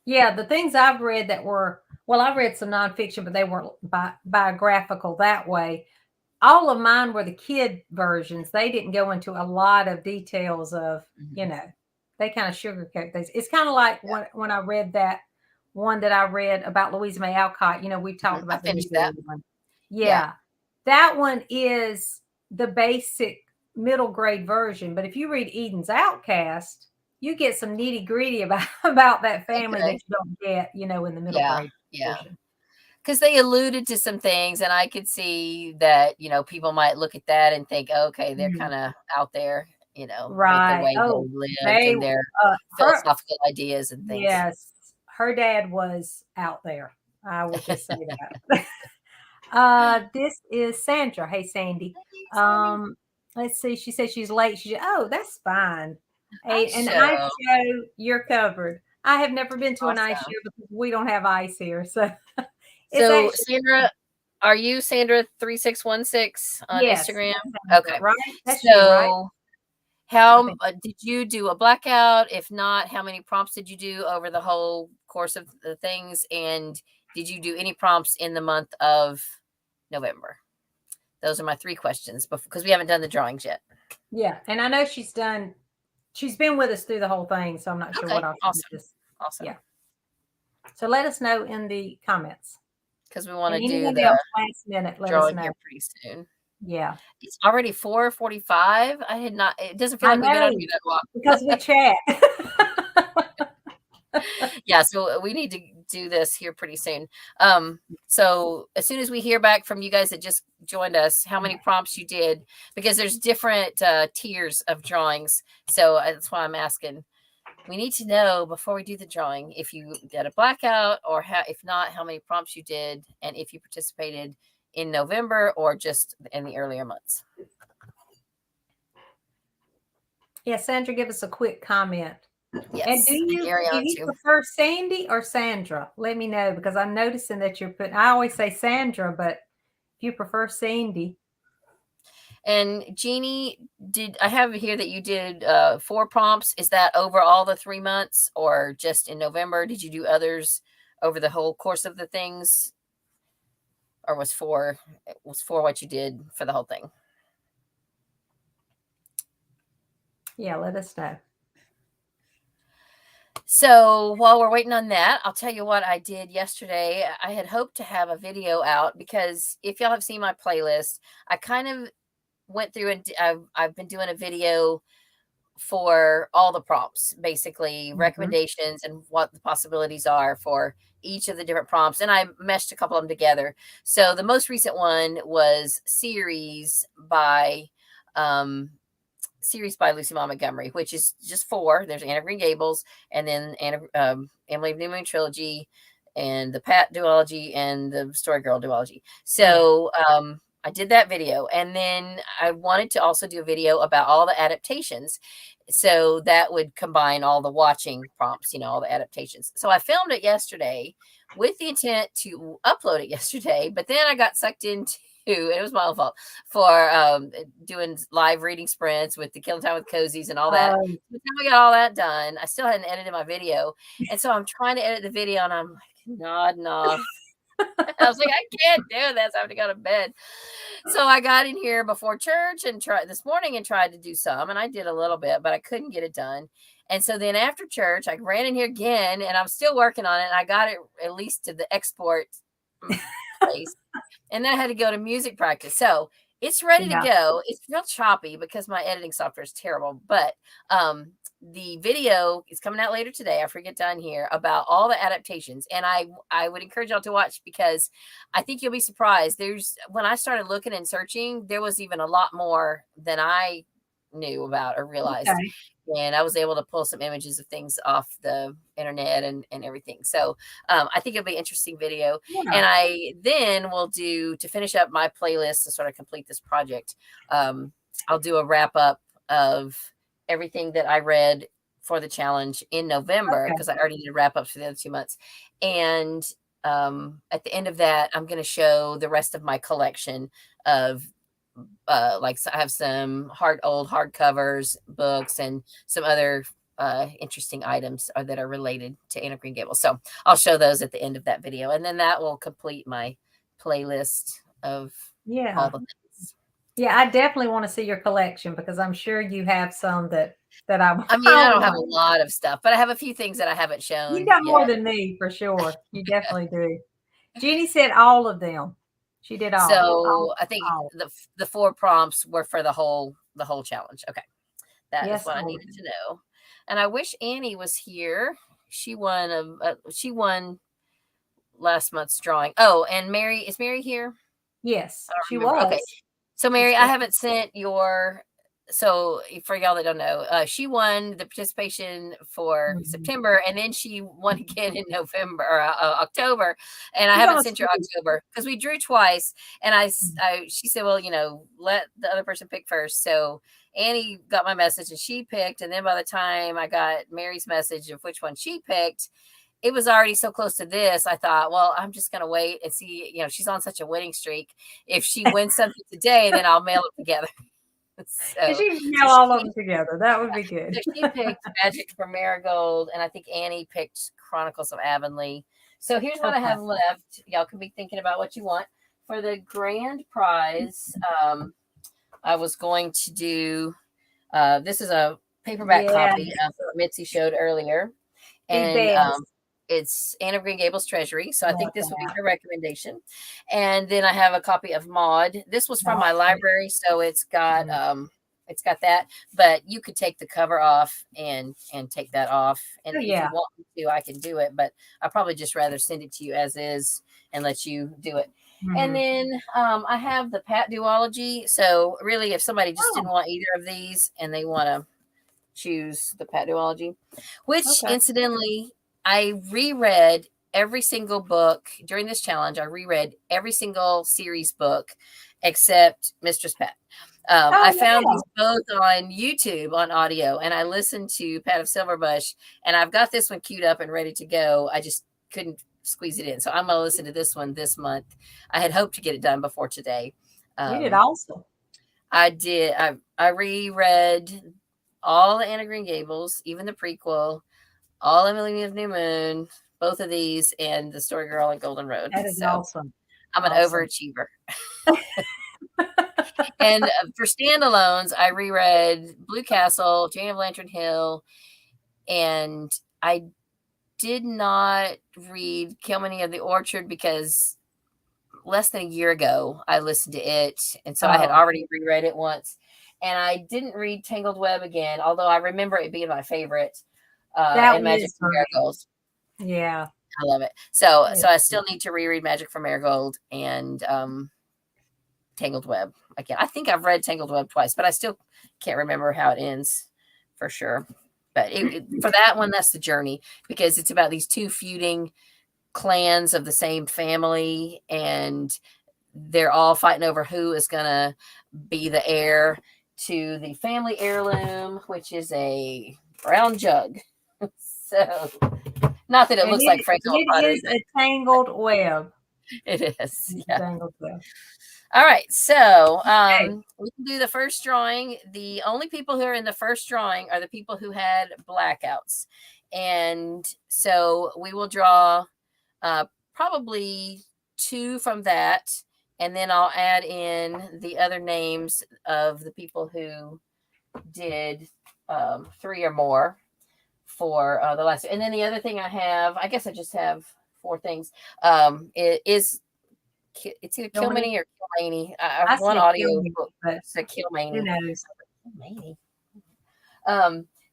Yeah, the things I've read that were, well, I read some nonfiction, but they weren't biographical that way. All of mine were the kid versions. They didn't go into a lot of details of, they kind of sugarcoat things. It's kind of like when I read that one that I read about Louisa May Alcott, we talked about the that one. Yeah. That one is the basic middle grade version. But if you read Eden's Outcast, you get some nitty gritty about that family that you don't get, in the middle grade version. Because they alluded to some things, and I could see that, people might look at that and think, okay, they're kind of out there, with the way they lived and their philosophical ideas and things. Yes, her dad was out there. I will just say that. This is Sandra. Hey, Sandy. Hey, Sandy. Let's see. She said she's late. That's fine. Ice show, you're covered. I have never been to an ice show because we don't have ice here. So, Sandra, are you Sandra 3616 on Instagram? Okay, right. That's you, right? How did you do a blackout? If not, how many prompts did you do over the whole course of the things? And did you do any prompts in the month of November? Those are my 3 questions because we haven't done the drawings yet. Yeah, and I know she's been with us through the whole thing, so I'm not sure what else. Awesome. Yeah. So let us know in the comments. because we want to do anyone the else last minute, let us drawing know. here pretty soon. Yeah. It's already 4:45. I had not, it doesn't feel I like we've been on know, here that long. because we chat. Yeah, so we need to do this here pretty soon. So as soon as we hear back from you guys that just joined us, how many prompts you did, because there's different tiers of drawings. So that's why I'm asking. We need to know before we do the drawing if you did a blackout, or if not, how many prompts you did, and if you participated in November or just in the earlier months. Yeah, Sandra, give us a quick comment. Yes. And do you prefer Sandy or Sandra? Let me know, because I'm noticing that you're putting, I always say Sandra, but if you prefer Sandy. And Jeannie, I have here that you did 4 prompts. Is that over all the 3 months or just in November? Did you do others over the whole course of the things? Or was 4 what you did for the whole thing? Yeah, let us know. So while we're waiting on that, I'll tell you what I did yesterday. I had hoped to have a video out, because if y'all have seen my playlist, I kind of went through and I've been doing a video for all the prompts, basically recommendations and what the possibilities are for each of the different prompts. And I meshed a couple of them together. So the most recent one was series by Lucy Maud Montgomery, which is just 4. There's Anne of Green Gables, and then Emily of New Moon Trilogy, and the Pat duology, and the Story Girl duology. So I did that video, and then I wanted to also do a video about all the adaptations. So that would combine all the watching prompts, all the adaptations. So I filmed it yesterday with the intent to upload it yesterday, but then I got sucked into, it was my fault, for doing live reading sprints with the Killing Time with Cozies and all that. By the time we got all that done, I still hadn't edited my video. And so I'm trying to edit the video, and I'm like nodding off. I was like, I can't do this. I have to go to bed. So I got in here before church and tried this morning and tried to do some, and I did a little bit, but I couldn't get it done. And so then after church, I ran in here again, and I'm still working on it. And I got it at least to the export place. And then I had to go to music practice. So it's ready to go. It's real choppy because my editing software is terrible, but the video is coming out later today after we get done here about all the adaptations. And I would encourage y'all to watch, because I think you'll be surprised. When I started looking and searching, there was even a lot more than I knew about or realized. Okay. And I was able to pull some images of things off the internet and everything. So I think it'll be an interesting video. Yeah. And I then will do, to finish up my playlist to sort of complete this project, I'll do a wrap up of everything that I read for the challenge in November, because I already did wrap ups for the other 2 months. And at the end of that, I'm going to show the rest of my collection of I have some old hardcovers, books, and some other interesting items that are related to Anne of Green Gables. So I'll show those at the end of that video, and then that will complete my playlist of all the things. Yeah, I definitely want to see your collection, because I'm sure you have some that I don't have a lot of stuff, but I have a few things that I haven't shown. You got more than me, for sure. You definitely do. Jeannie said all of them. She did all. So I think the 4 prompts were for the whole challenge. Okay. That is what I needed to know. And I wish Annie was here. She won last month's drawing. Oh, and Mary, is Mary here? Yes, she was. Okay. So Mary, I haven't sent your, so for y'all that don't know, she won the participation for September, and then she won again in November or October, and I haven't sent her October because we drew twice. And she said, well, let the other person pick first. So Annie got my message and she picked, and then by the time I got Mary's message of which one she picked, it was already so close to this. I thought, well, I'm just going to wait and see, she's on such a winning streak. If she wins something today, then I'll mail it together. So she mail all of them together. That would be good. So she picked Magic for Marigold, and I think Annie picked Chronicles of Avonlea. So here's what I have left. Y'all can be thinking about what you want. For the grand prize, I was going to do, this is a paperback copy of what Mitzi showed earlier. And it's Anne of Green Gables Treasury. So I think this would be her recommendation. And then I have a copy of Maud. This was from my library, so it's got that, but you could take the cover off and take that off. And if you want me to, I can do it, but I'll probably just rather send it to you as is and let you do it. And then I have the Pat duology. So really, if somebody just didn't want either of these and they want to choose the Pat duology, which incidentally, I reread every single book during this challenge. I reread every single series book except Mistress Pat. I found these both on YouTube on audio, and I listened to Pat of Silverbush, and I've got this one queued up and ready to go. I just couldn't squeeze it in. So I'm going to listen to this one this month. I had hoped to get it done before today. You did awesome. I did. I reread all the Anne of Green Gables, even the prequel, all Emily of New Moon, both of these, and the Story Girl and Golden Road. That is awesome. I'm an overachiever. And for standalones, I reread Blue Castle, Jane of Lantern Hill, and I did not read Kilmeny of the Orchard because less than a year ago I listened to it, and so I had already reread it once. And I didn't read Tangled Web again, although I remember it being my favorite. And Magic for Marigold. Yeah, I love it. So I still need to reread Magic for Marigold and Tangled Web again. I think I've read Tangled Web twice, but I still can't remember how it ends for sure. But for that one, that's the journey, because it's about these two feuding clans of the same family, and they're all fighting over who is going to be the heir to the family heirloom, which is a brown jug. So, not that it looks like Frank Old Pottery. It is a tangled web. It is. Yeah. Tangled web. All right. So, we can do the first drawing. The only people who are in the first drawing are the people who had blackouts. And so we will draw probably 2 from that. And then I'll add in the other names of the people who did 3 or more for the last. And then the other thing I have, I guess I just have 4 things. It's either Kilmeny or Kilmaney. I have one audio book that said Kilmaney. Who knows?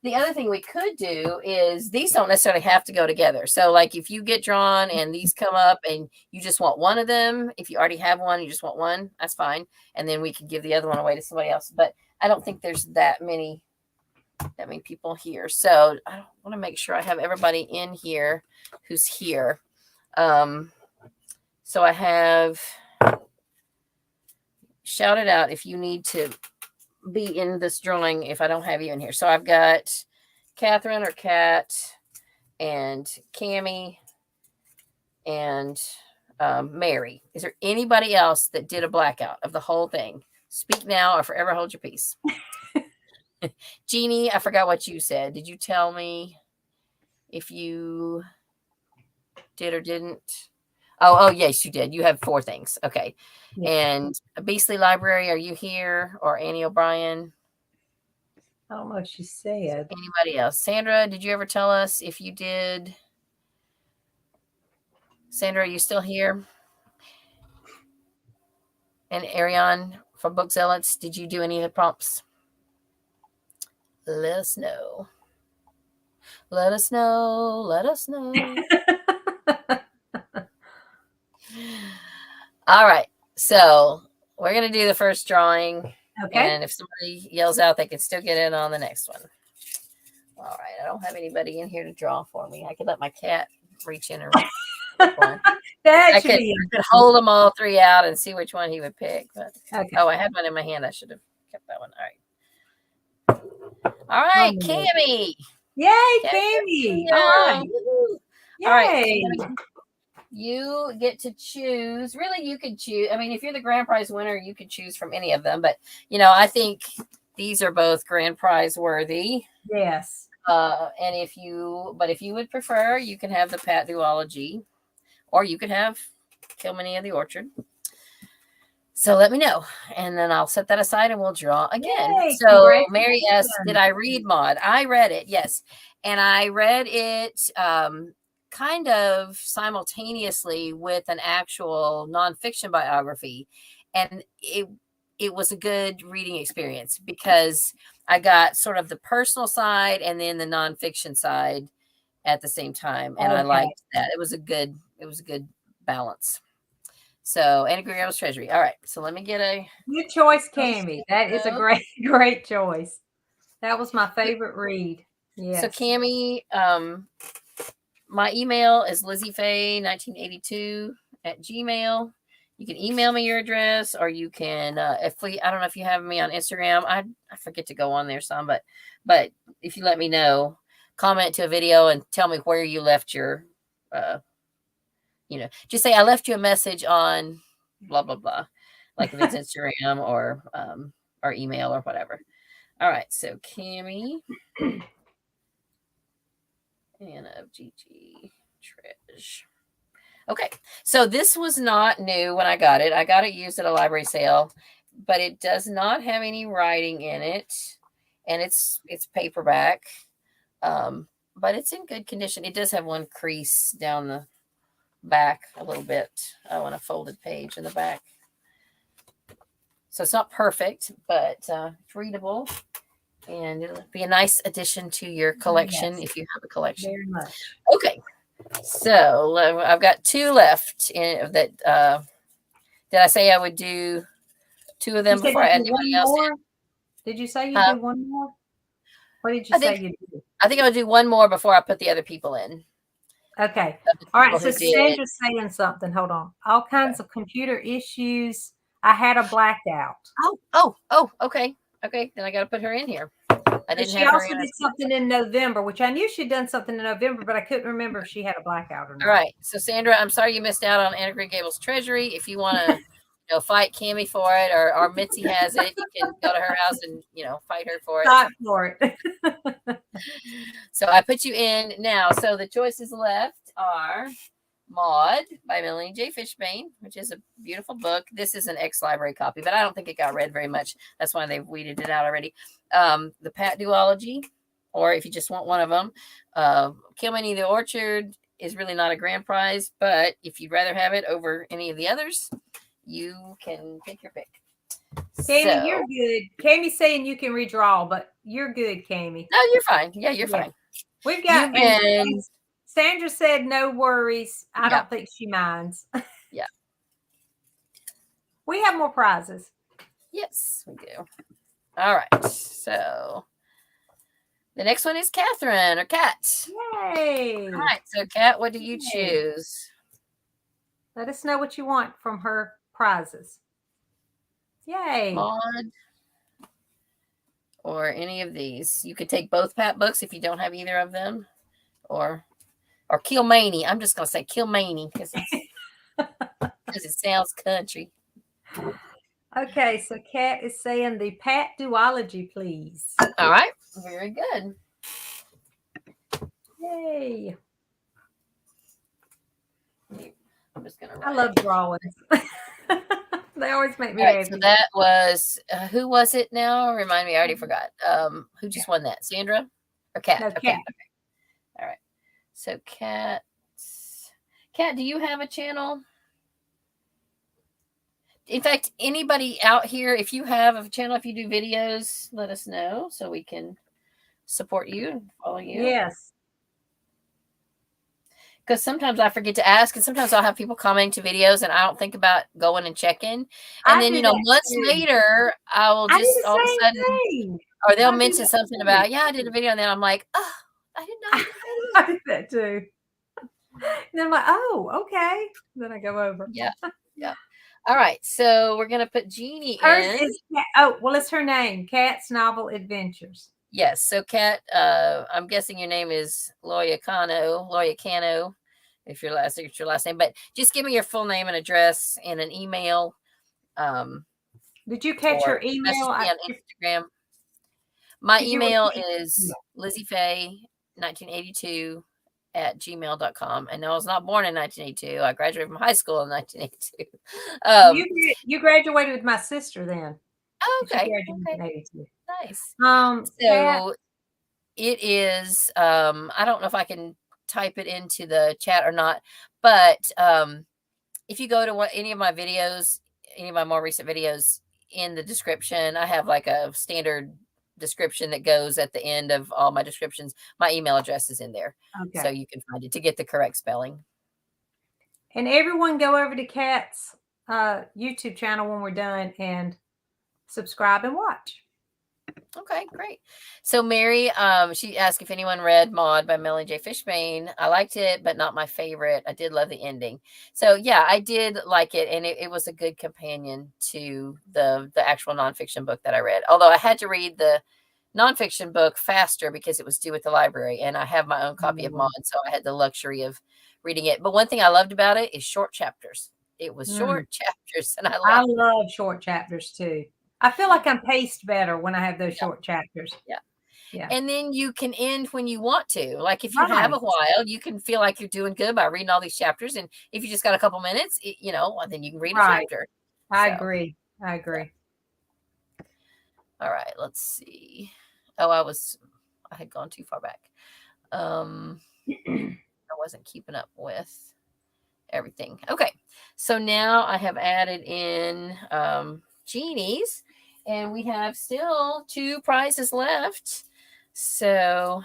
The other thing we could do is these don't necessarily have to go together. So like if you get drawn and these come up and you just want one of them, if you already have one, you just want one, that's fine. And then we can give the other one away to somebody else. But I don't think there's that many people here. So I want to make sure I have everybody in here who's here. So I have, shout it out if you need to be in this drawing if I don't have you in here. So I've got Catherine or Kat and Cammie and Mary. Is there anybody else that did a blackout of the whole thing? Speak now or forever hold your peace. Jeannie, I forgot what you said. Did you tell me if you did or didn't? Oh, yes, you did. You have 4 things. Okay. Yeah. And Beastly Library, are you here? Or Annie O'Brien? I don't know what she said. Anybody else? Sandra, did you ever tell us if you did? Sandra, are you still here? And Ariane from Book Zealots, did you do any of the prompts? Let us know. Let us know. Let us know. All right. So we're going to do the first drawing. Okay. And if somebody yells out, they can still get in on the next one. All right. I don't have anybody in here to draw for me. I could let my cat reach in and I could hold them all 3 out and see which one he would pick. But, okay. Oh, I had one in my hand. I should have kept that one. All right. Cammie. Yay, Cammie. All right. Yay. All right. You get to choose. Really, you could choose. I mean, if you're the grand prize winner, you could choose from any of them. But, I think these are both grand prize worthy. Yes. And if you would prefer, you can have the Pat duology, or you could have Kilmeny of the Orchard. So let me know, and then I'll set that aside and we'll draw again. Yay, so Mary asked, did I read Maud? I read it, yes. And I read it kind of simultaneously with an actual nonfiction biography. And it was a good reading experience because I got sort of the personal side and then the nonfiction side at the same time. And I liked that. It was a good balance. So Anna Griggs Treasury. All right. So let me get a good choice, Cammie. That is a great choice. That was my favorite read. Yes. So Cammie, my email is LizzieFaye1982@gmail. You can email me your address, or you can I don't know if you have me on Instagram. I forget to go on there some, but if you let me know, comment to a video and tell me where you left your just say I left you a message on blah blah blah, like if it's Instagram or email or whatever. All right, so Cammie and of GG Treasure. Okay, so this was not new when I got it. I got it used at a library sale, but it does not have any writing in it, and it's paperback, but it's in good condition. It does have one crease down the back a little bit on a folded page in the back, so it's not perfect, but it's readable, and it'll be a nice addition to your collection if you have a collection. Very much. Okay. So I've got 2 left that did I say I would do 2 of them before I add anybody else in? Did you say you do one more? What did you say you do? I think I would do 1 more before I put the other people in. Okay. All right. So Sandra's saying something. Hold on. All kinds of computer issues. I had a blackout. Oh, okay. Okay. Then I got to put her in here. I didn't she also did something in November, which I knew she'd done something in November, but I couldn't remember if she had a blackout or not. All right. So Sandra, I'm sorry you missed out on Anna Griggs Treasury. If you want to fight Cammie for it, or Mitzi has it, you can go to her house and fight her for it. Fight for it. So I put you in now. So the choices left are Maud by Melanie J. Fishbane, which is a beautiful book. This is an ex-library copy, but I don't think it got read very much. That's why they've weeded it out already. The Pat duology, or if you just want one of them, Kilmeny the Orchard is really not a grand prize, but if you'd rather have it over any of the others, you can pick your pick. Cammie, you're good. Cammie's saying you can redraw, but you're good, Cammie. No, you're fine. Yeah, you're fine. We've got Sandra said no worries. I don't think she minds. Yeah. We have more prizes. Yes, we do. All right. So the next one is Catherine or Kat. Yay. All right. So Kat, what do you choose? Let us know what you want from her prizes. Yay. Maud or any of these. You could take both Pat books if you don't have either of them. Or Kilmeny. I'm just going to say Kilmeny because it sounds country. Okay, so Kat is saying the Pat duology, please. All right. Very good. Yay. I'm just going to I love drawings. They always make me happy. So that was, who was it now? Remind me, I already forgot. Who just won that? Sandra or Kat? No, okay. Kat. Okay. All right. So Kat, do you have a channel? In fact, anybody out here, if you have a channel, if you do videos, let us know so we can support you and follow you. Yes. Because sometimes I forget to ask, and sometimes I'll have people commenting to videos, and I don't think about going and checking. And then, months later, I will just all of a sudden, or they'll mention something about, I did a video, and then I'm like, oh, I did not do a video. I did that too. And I'm like, oh, okay. Then I go over. Yeah. All right, so we're gonna put Jeannie in. It's her name, Kat's Novel Adventures. Yes, so Kat, I'm guessing your name is Loya Cano, if your last name. But just give me your full name and address and an email. Did you catch her email on Instagram? My email is LizzieFaye1982@gmail.com. And no, I was not born in 1982. I graduated from high school in 1982. You graduated with my sister then. Okay. Nice. So it is, I don't know if I can type it into the chat or not, but if you go to any of my videos, any of my more recent videos, in the description, I have like a standard description that goes at the end of all my descriptions. My email address is in there. Okay. So you can find it to get the correct spelling. And everyone go over to Kat's YouTube channel when we're done and subscribe and watch. Okay, great. So Mary, she asked if anyone read Maud by Melanie J. Fishbane. I liked it, but not my favorite. I did love the ending. So yeah, I did like it, and it was a good companion to the actual nonfiction book that I read. Although I had to read the nonfiction book faster because it was due at the library, and I have my own copy of Maud, so I had the luxury of reading it. But one thing I loved about it is short chapters. It was short chapters, and I love short chapters too. I feel like I'm paced better when I have those short chapters. Yeah. Yeah. And then you can end when you want to. Like if you have a while, you can feel like you're doing good by reading all these chapters. And if you just got a couple minutes, then you can read a chapter. I agree. I agree. Yeah. All right. Let's see. Oh, I had gone too far back. I wasn't keeping up with everything. Okay. So now I have added in Jeannie's. And we have still 2 prizes left. So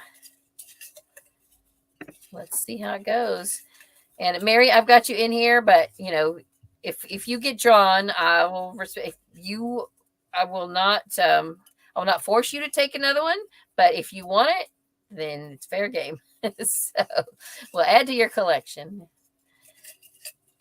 let's see how it goes. And Mary, I've got you in here, but if you get drawn, I will respect you. I will not force you to take another one, but if you want it, then it's fair game. So we'll add to your collection.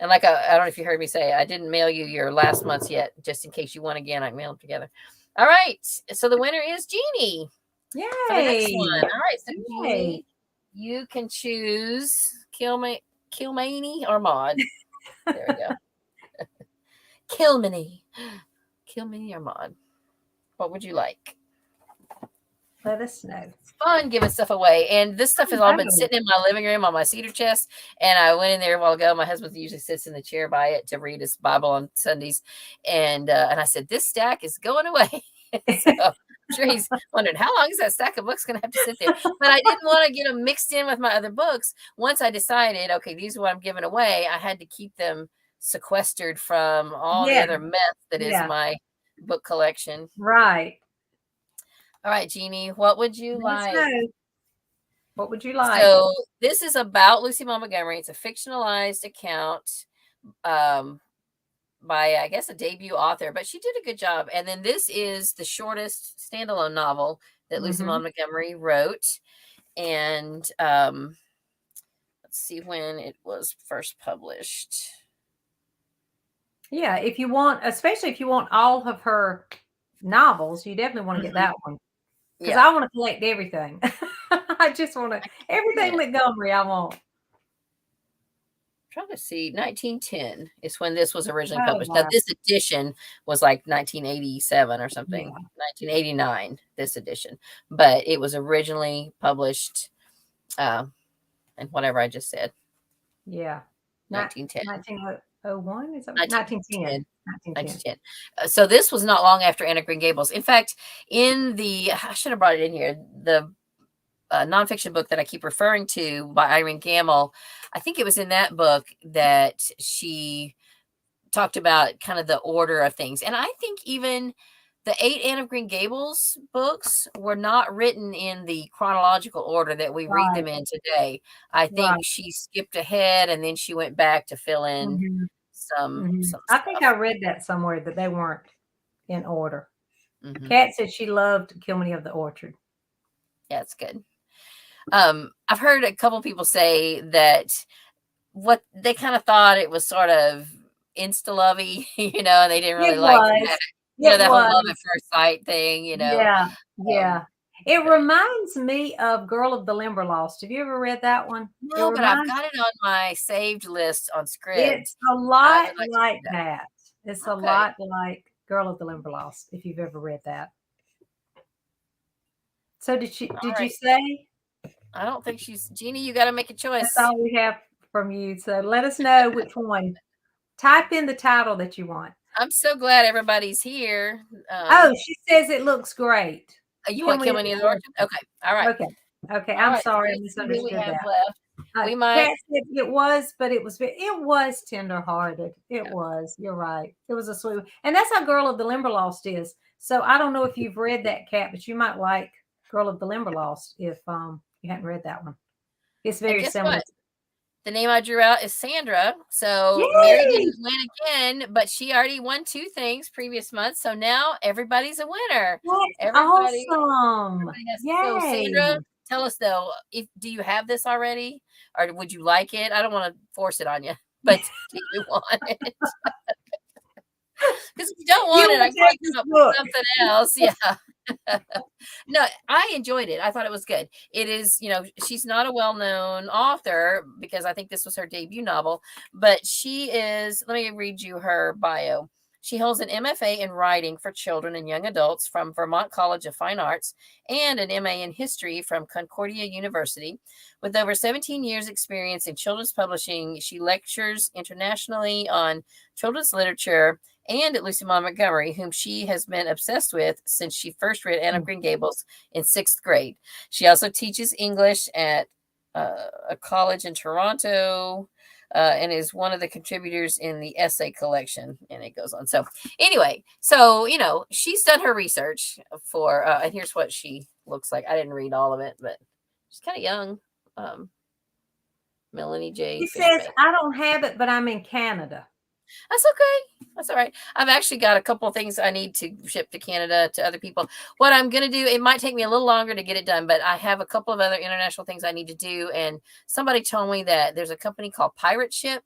And like, I don't know if you heard me say, I didn't mail you your last month's yet, just in case you won again. I mailed them together. All right. So the winner is Jeannie. Yay. For the next one. All right. So Jeannie, you can choose Kilmany or Maud. There we go. Kilmany or Maud. What would you like? Let us know. It's fun giving stuff away. And this stuff has all been sitting in my living room on my cedar chest. And I went in there a while ago. My husband usually sits in the chair by it to read his Bible on Sundays. And I said, this stack is going away. So I'm sure he's wondering, how long is that stack of books going to have to sit there? But I didn't want to get them mixed in with my other books. Once I decided, okay, these are what I'm giving away, I had to keep them sequestered from all the other mess that is my book collection. Right. All right, Jeannie, what would you like? What would you like? So this is about Lucy Montgomery. It's a fictionalized account by, I guess, a debut author, but she did a good job. And then this is the shortest standalone novel that Lucy Montgomery wrote. And let's see when it was first published. Yeah, if you want, especially if you want all of her novels, you definitely want to get that one. Because I want to collect everything. I just want to, everything Montgomery I want. I'm trying to see, 1910 is when this was originally published. Wow. Now, this edition was like 1987 or something. 1989, this edition. But it was originally published and whatever I just said. Yeah. 1910. 1901? Is that 1910? 1910. So this was not long after Anne of Green Gables. In fact, I should have brought it in here, the nonfiction book that I keep referring to by Irene Gamble, I think it was in that book that she talked about kind of the order of things. And I think even the 8 Anne of Green Gables books were not written in the chronological order that we read them in today. I think she skipped ahead and then she went back to fill in some I think I read that somewhere that they weren't in order. Kat said she loved Kilmeny of the Orchard. Yeah, it's good. I've heard a couple people say that what they kind of thought it was sort of insta-lovey, and they didn't really like that. That whole love at first sight thing, Yeah. It reminds me of Girl of the Limberlost. Have you ever read that one? No, but I've got it on my saved list on Scribd. It's a lot like that. It's a lot like Girl of the Limberlost, if you've ever read that. So did you say? I don't think Jeannie, you got to make a choice. That's all we have from you. So let us know which one. Type in the title that you want. I'm so glad everybody's here. She says it looks great. You want Kilmeny of the Orchard? Okay. All right. Okay. I'm sorry. I misunderstood that. We might. Kat said it was, but it was tenderhearted. It was. You're right. It was a sweet one. And that's how Girl of the Limberlost is. So I don't know if you've read that, Kat, but you might like Girl of the Limberlost if you hadn't read that one. It's very similar. What? The name I drew out is Sandra. So Mary didn't win again, but she already won 2 things previous month. So now everybody's a winner. That's awesome. So Sandra, tell us though, do you have this already, or would you like it? I don't want to force it on you, but do you want it? Because if you don't want it, I can come up with something else. Yeah. No, I enjoyed it. I thought it was good. It is, she's not a well-known author because I think this was her debut novel, but she is, let me read you her bio. She holds an MFA in writing for children and young adults from Vermont College of Fine Arts and an MA in history from Concordia University. With over 17 years experience in children's publishing, she lectures internationally on children's literature and at Lucy Maud Montgomery, whom she has been obsessed with since she first read Anne of Green Gables in 6th grade. She also teaches English at a college in Toronto and is one of the contributors in the essay collection. And it goes on. So anyway, she's done her research for, and here's what she looks like. I didn't read all of it, but she's kind of young. Melanie J. She says, I don't have it, but I'm in Canada. That's okay. That's all right. I've actually got a couple of things I need to ship to Canada to other people. What I'm going to do, it might take me a little longer to get it done, but I have a couple of other international things I need to do. And somebody told me that there's a company called Pirate Ship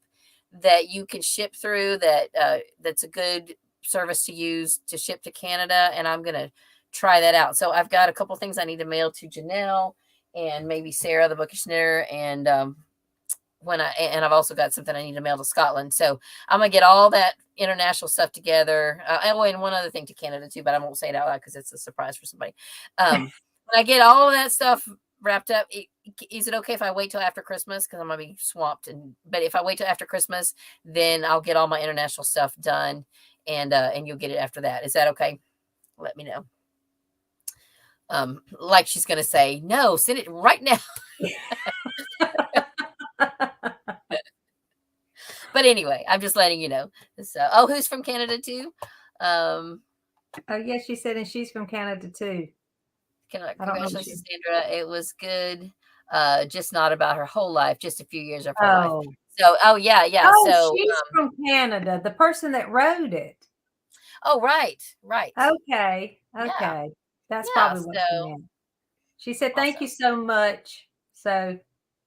that you can ship through that's a good service to use to ship to Canada. And I'm going to try that out. So I've got a couple of things I need to mail to Janelle and maybe Sarah, the bookish knitter, and I've also got something I need to mail to Scotland. So I'm going to get all that international stuff together. And one other thing to Canada too, but I won't say it out loud because it's a surprise for somebody. When I get all of that stuff wrapped up, is it okay if I wait till after Christmas? Because I'm going to be swamped. But if I wait till after Christmas, then I'll get all my international stuff done and you'll get it after that. Is that okay? Let me know. Like she's going to say, no, send it right now. But anyway, I'm just letting you know. So, who's from Canada too? Oh, yes, she said, and she's from Canada too. Congratulations, Sandra. It was good. Just not about her whole life, just a few years of her life. So, yeah. Oh, so she's from Canada, the person that wrote it. Oh, right. Okay. Yeah. That's probably what she meant. She said, thank you so much. So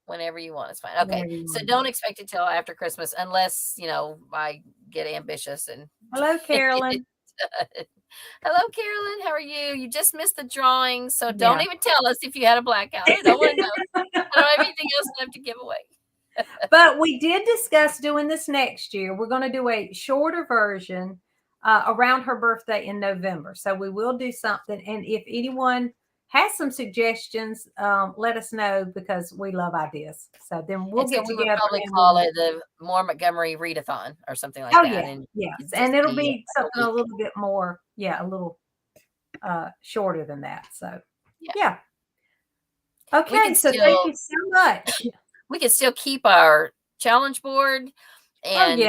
whenever you want, it's fine. Okay. So don't expect it till after Christmas unless, I get ambitious and hello, Carolyn. Hello, Carolyn. How are you? You just missed the drawing. So don't even tell us if you had a blackout. I don't want to know. I don't have anything else left to give away. But we did discuss doing this next year. We're going to do a shorter version around her birthday in November. So we will do something. And if anyone has some suggestions, let us know because we love ideas. So then we'll get together. We'll probably call it the More Montgomery Readathon or something like that. Yeah. Yes. And it'll be something a little bit more, a little shorter than that. So yeah. Okay. So thank you so much. We can still keep our challenge board and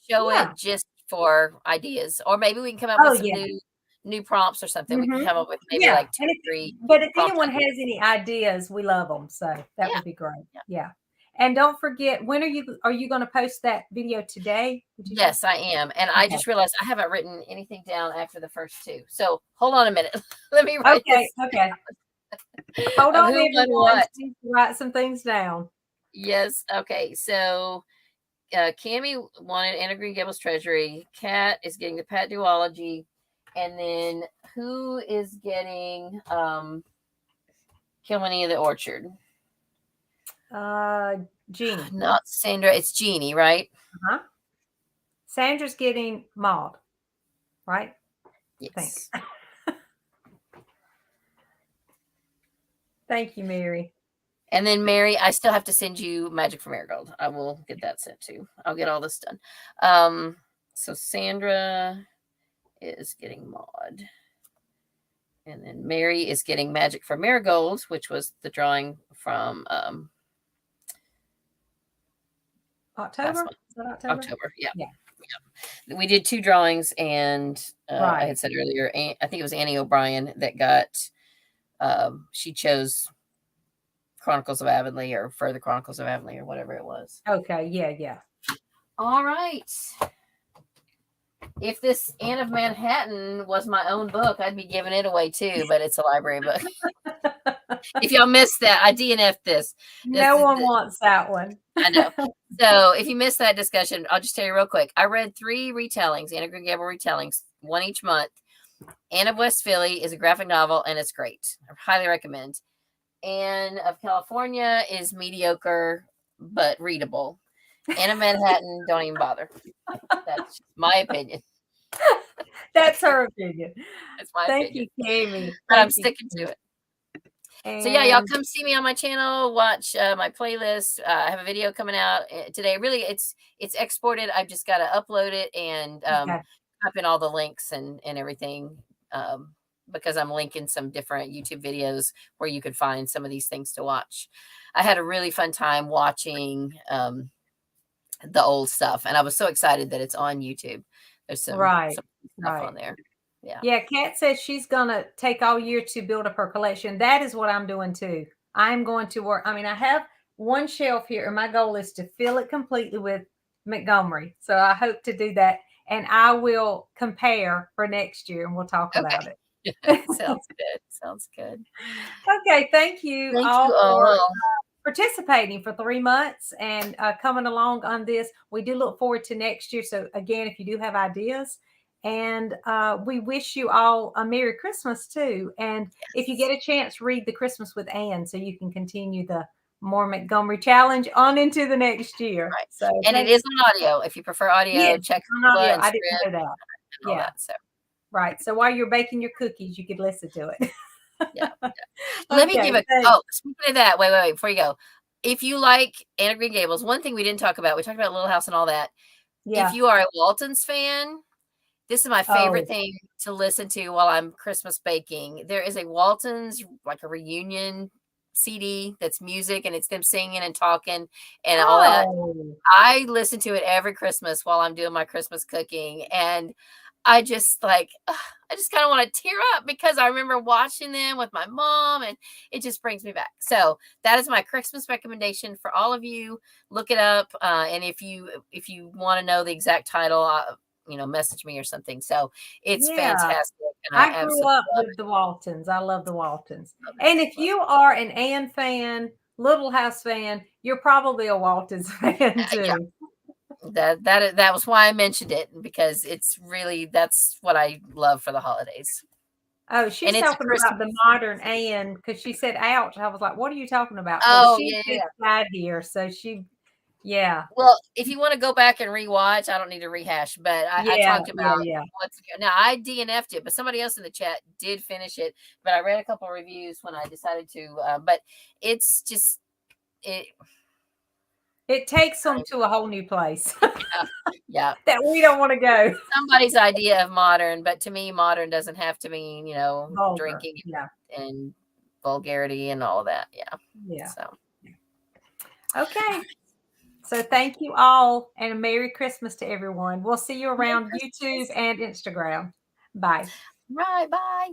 show it just for ideas. Or maybe we can come up with some new prompts or something. We can come up with maybe like 2 or 3. But if anyone has any ideas, we love them. So that would be great. Yeah. And don't forget, when are you going to post that video today? Yes, I am. And I just realized I haven't written anything down after the first 2. So hold on a minute. Let me write this. Okay. Hold on, everyone. Write some things down. Yes. Okay. So Cammie wanted Anne of Green Gables Treasury. Kat is getting the Pat duology. And then who is getting Kilmeny of the Orchard? Jeannie. Not Sandra. It's Jeannie, right? Uh-huh. Sandra's getting Maud, right? Yes. Thanks. Thank you, Mary. And then Mary, I still have to send you Magic for Marigold. I will get that sent too. I'll get all this done. So Sandra is getting Maud. And then Mary is getting Magic for Marigold, which was the drawing from October? Is that October? October. Yeah. Yeah. We did 2 drawings, and I had said earlier, I think it was Annie O'Brien that got, she chose Chronicles of Avonlea or Further Chronicles of Avonlea or whatever it was. Okay. Yeah. Yeah. All right. If this Anne of Manhattan was my own book, I'd be giving it away too, but it's a library book. If y'all missed that, I DNF'd this. No one wants that one. I know. So if you missed that discussion, I'll just tell you real quick. I read 3 retellings, Anne of Green Gables retellings, one each month. Anne of West Philly is a graphic novel, and it's great. I highly recommend. Anne of California is mediocre, but readable. Anne of Manhattan, don't even bother. That's my opinion. That's her opinion. That's my opinion. Thank you, Kami. But I'm sticking to it. So yeah, y'all come see me on my channel, watch my playlist. I have a video coming out today. Really, it's exported. I've just got to upload it and type in all the links and everything, because I'm linking some different YouTube videos where you could find some of these things to watch. I had a really fun time watching the old stuff, and I was so excited that it's on YouTube. There's some stuff on there. Yeah. Kat says she's going to take all year to build up her collection. That is what I'm doing too. I'm going to work. I mean, I have one shelf here, and my goal is to fill it completely with Montgomery. So I hope to do that, and I will compare for next year, and we'll talk about it. Sounds good. Sounds good. Okay. Thank you all for participating for 3 months and coming along on this. We do look forward to next year. So again, if you do have ideas, and we wish you all a Merry Christmas too. And if you get a chance, read The Christmas with Anne so you can continue the more Montgomery challenge on into the next year. Right. So it is on audio. If you prefer audio, check on audio. I didn't know that. That, so. Right. So while you're baking your cookies, you could listen to it. Yeah. Let me give speaking of that, wait, before you go. If you like Anne of Green Gables, one thing we didn't talk about, we talked about Little House and all that. Yeah. If you are a Waltons fan, this is my favorite thing to listen to while I'm Christmas baking. There is a Waltons, like a reunion CD that's music, and it's them singing and talking and all that. I listen to it every Christmas while I'm doing my Christmas cooking, and I just kind of want to tear up because I remember watching them with my mom, and it just brings me back. So that is my Christmas recommendation for all of you. Look it up, and if you want to know the exact title, message me or something. So it's fantastic. And I grew up with the Waltons. I love the Waltons. And if you are an Anne fan, Little House fan, you're probably a Waltons fan too. Yeah. That was why I mentioned it, because that's what I love for the holidays. Oh, she's talking about the modern Anne, because she said ouch. I was like, what are you talking about? She died here. So well, if you want to go back and rewatch, I don't need to rehash, but I talked about what's now. I DNF'd it, but somebody else in the chat did finish it. But I read a couple of reviews when I decided to. But it's just it takes them to a whole new place. Yeah. That we don't want to go. Somebody's idea of modern, but to me, modern doesn't have to mean vulgar, drinking and vulgarity and all that. Yeah. So okay. So thank you all, and a Merry Christmas to everyone. We'll see you around YouTube and Instagram. Bye. Right. Bye.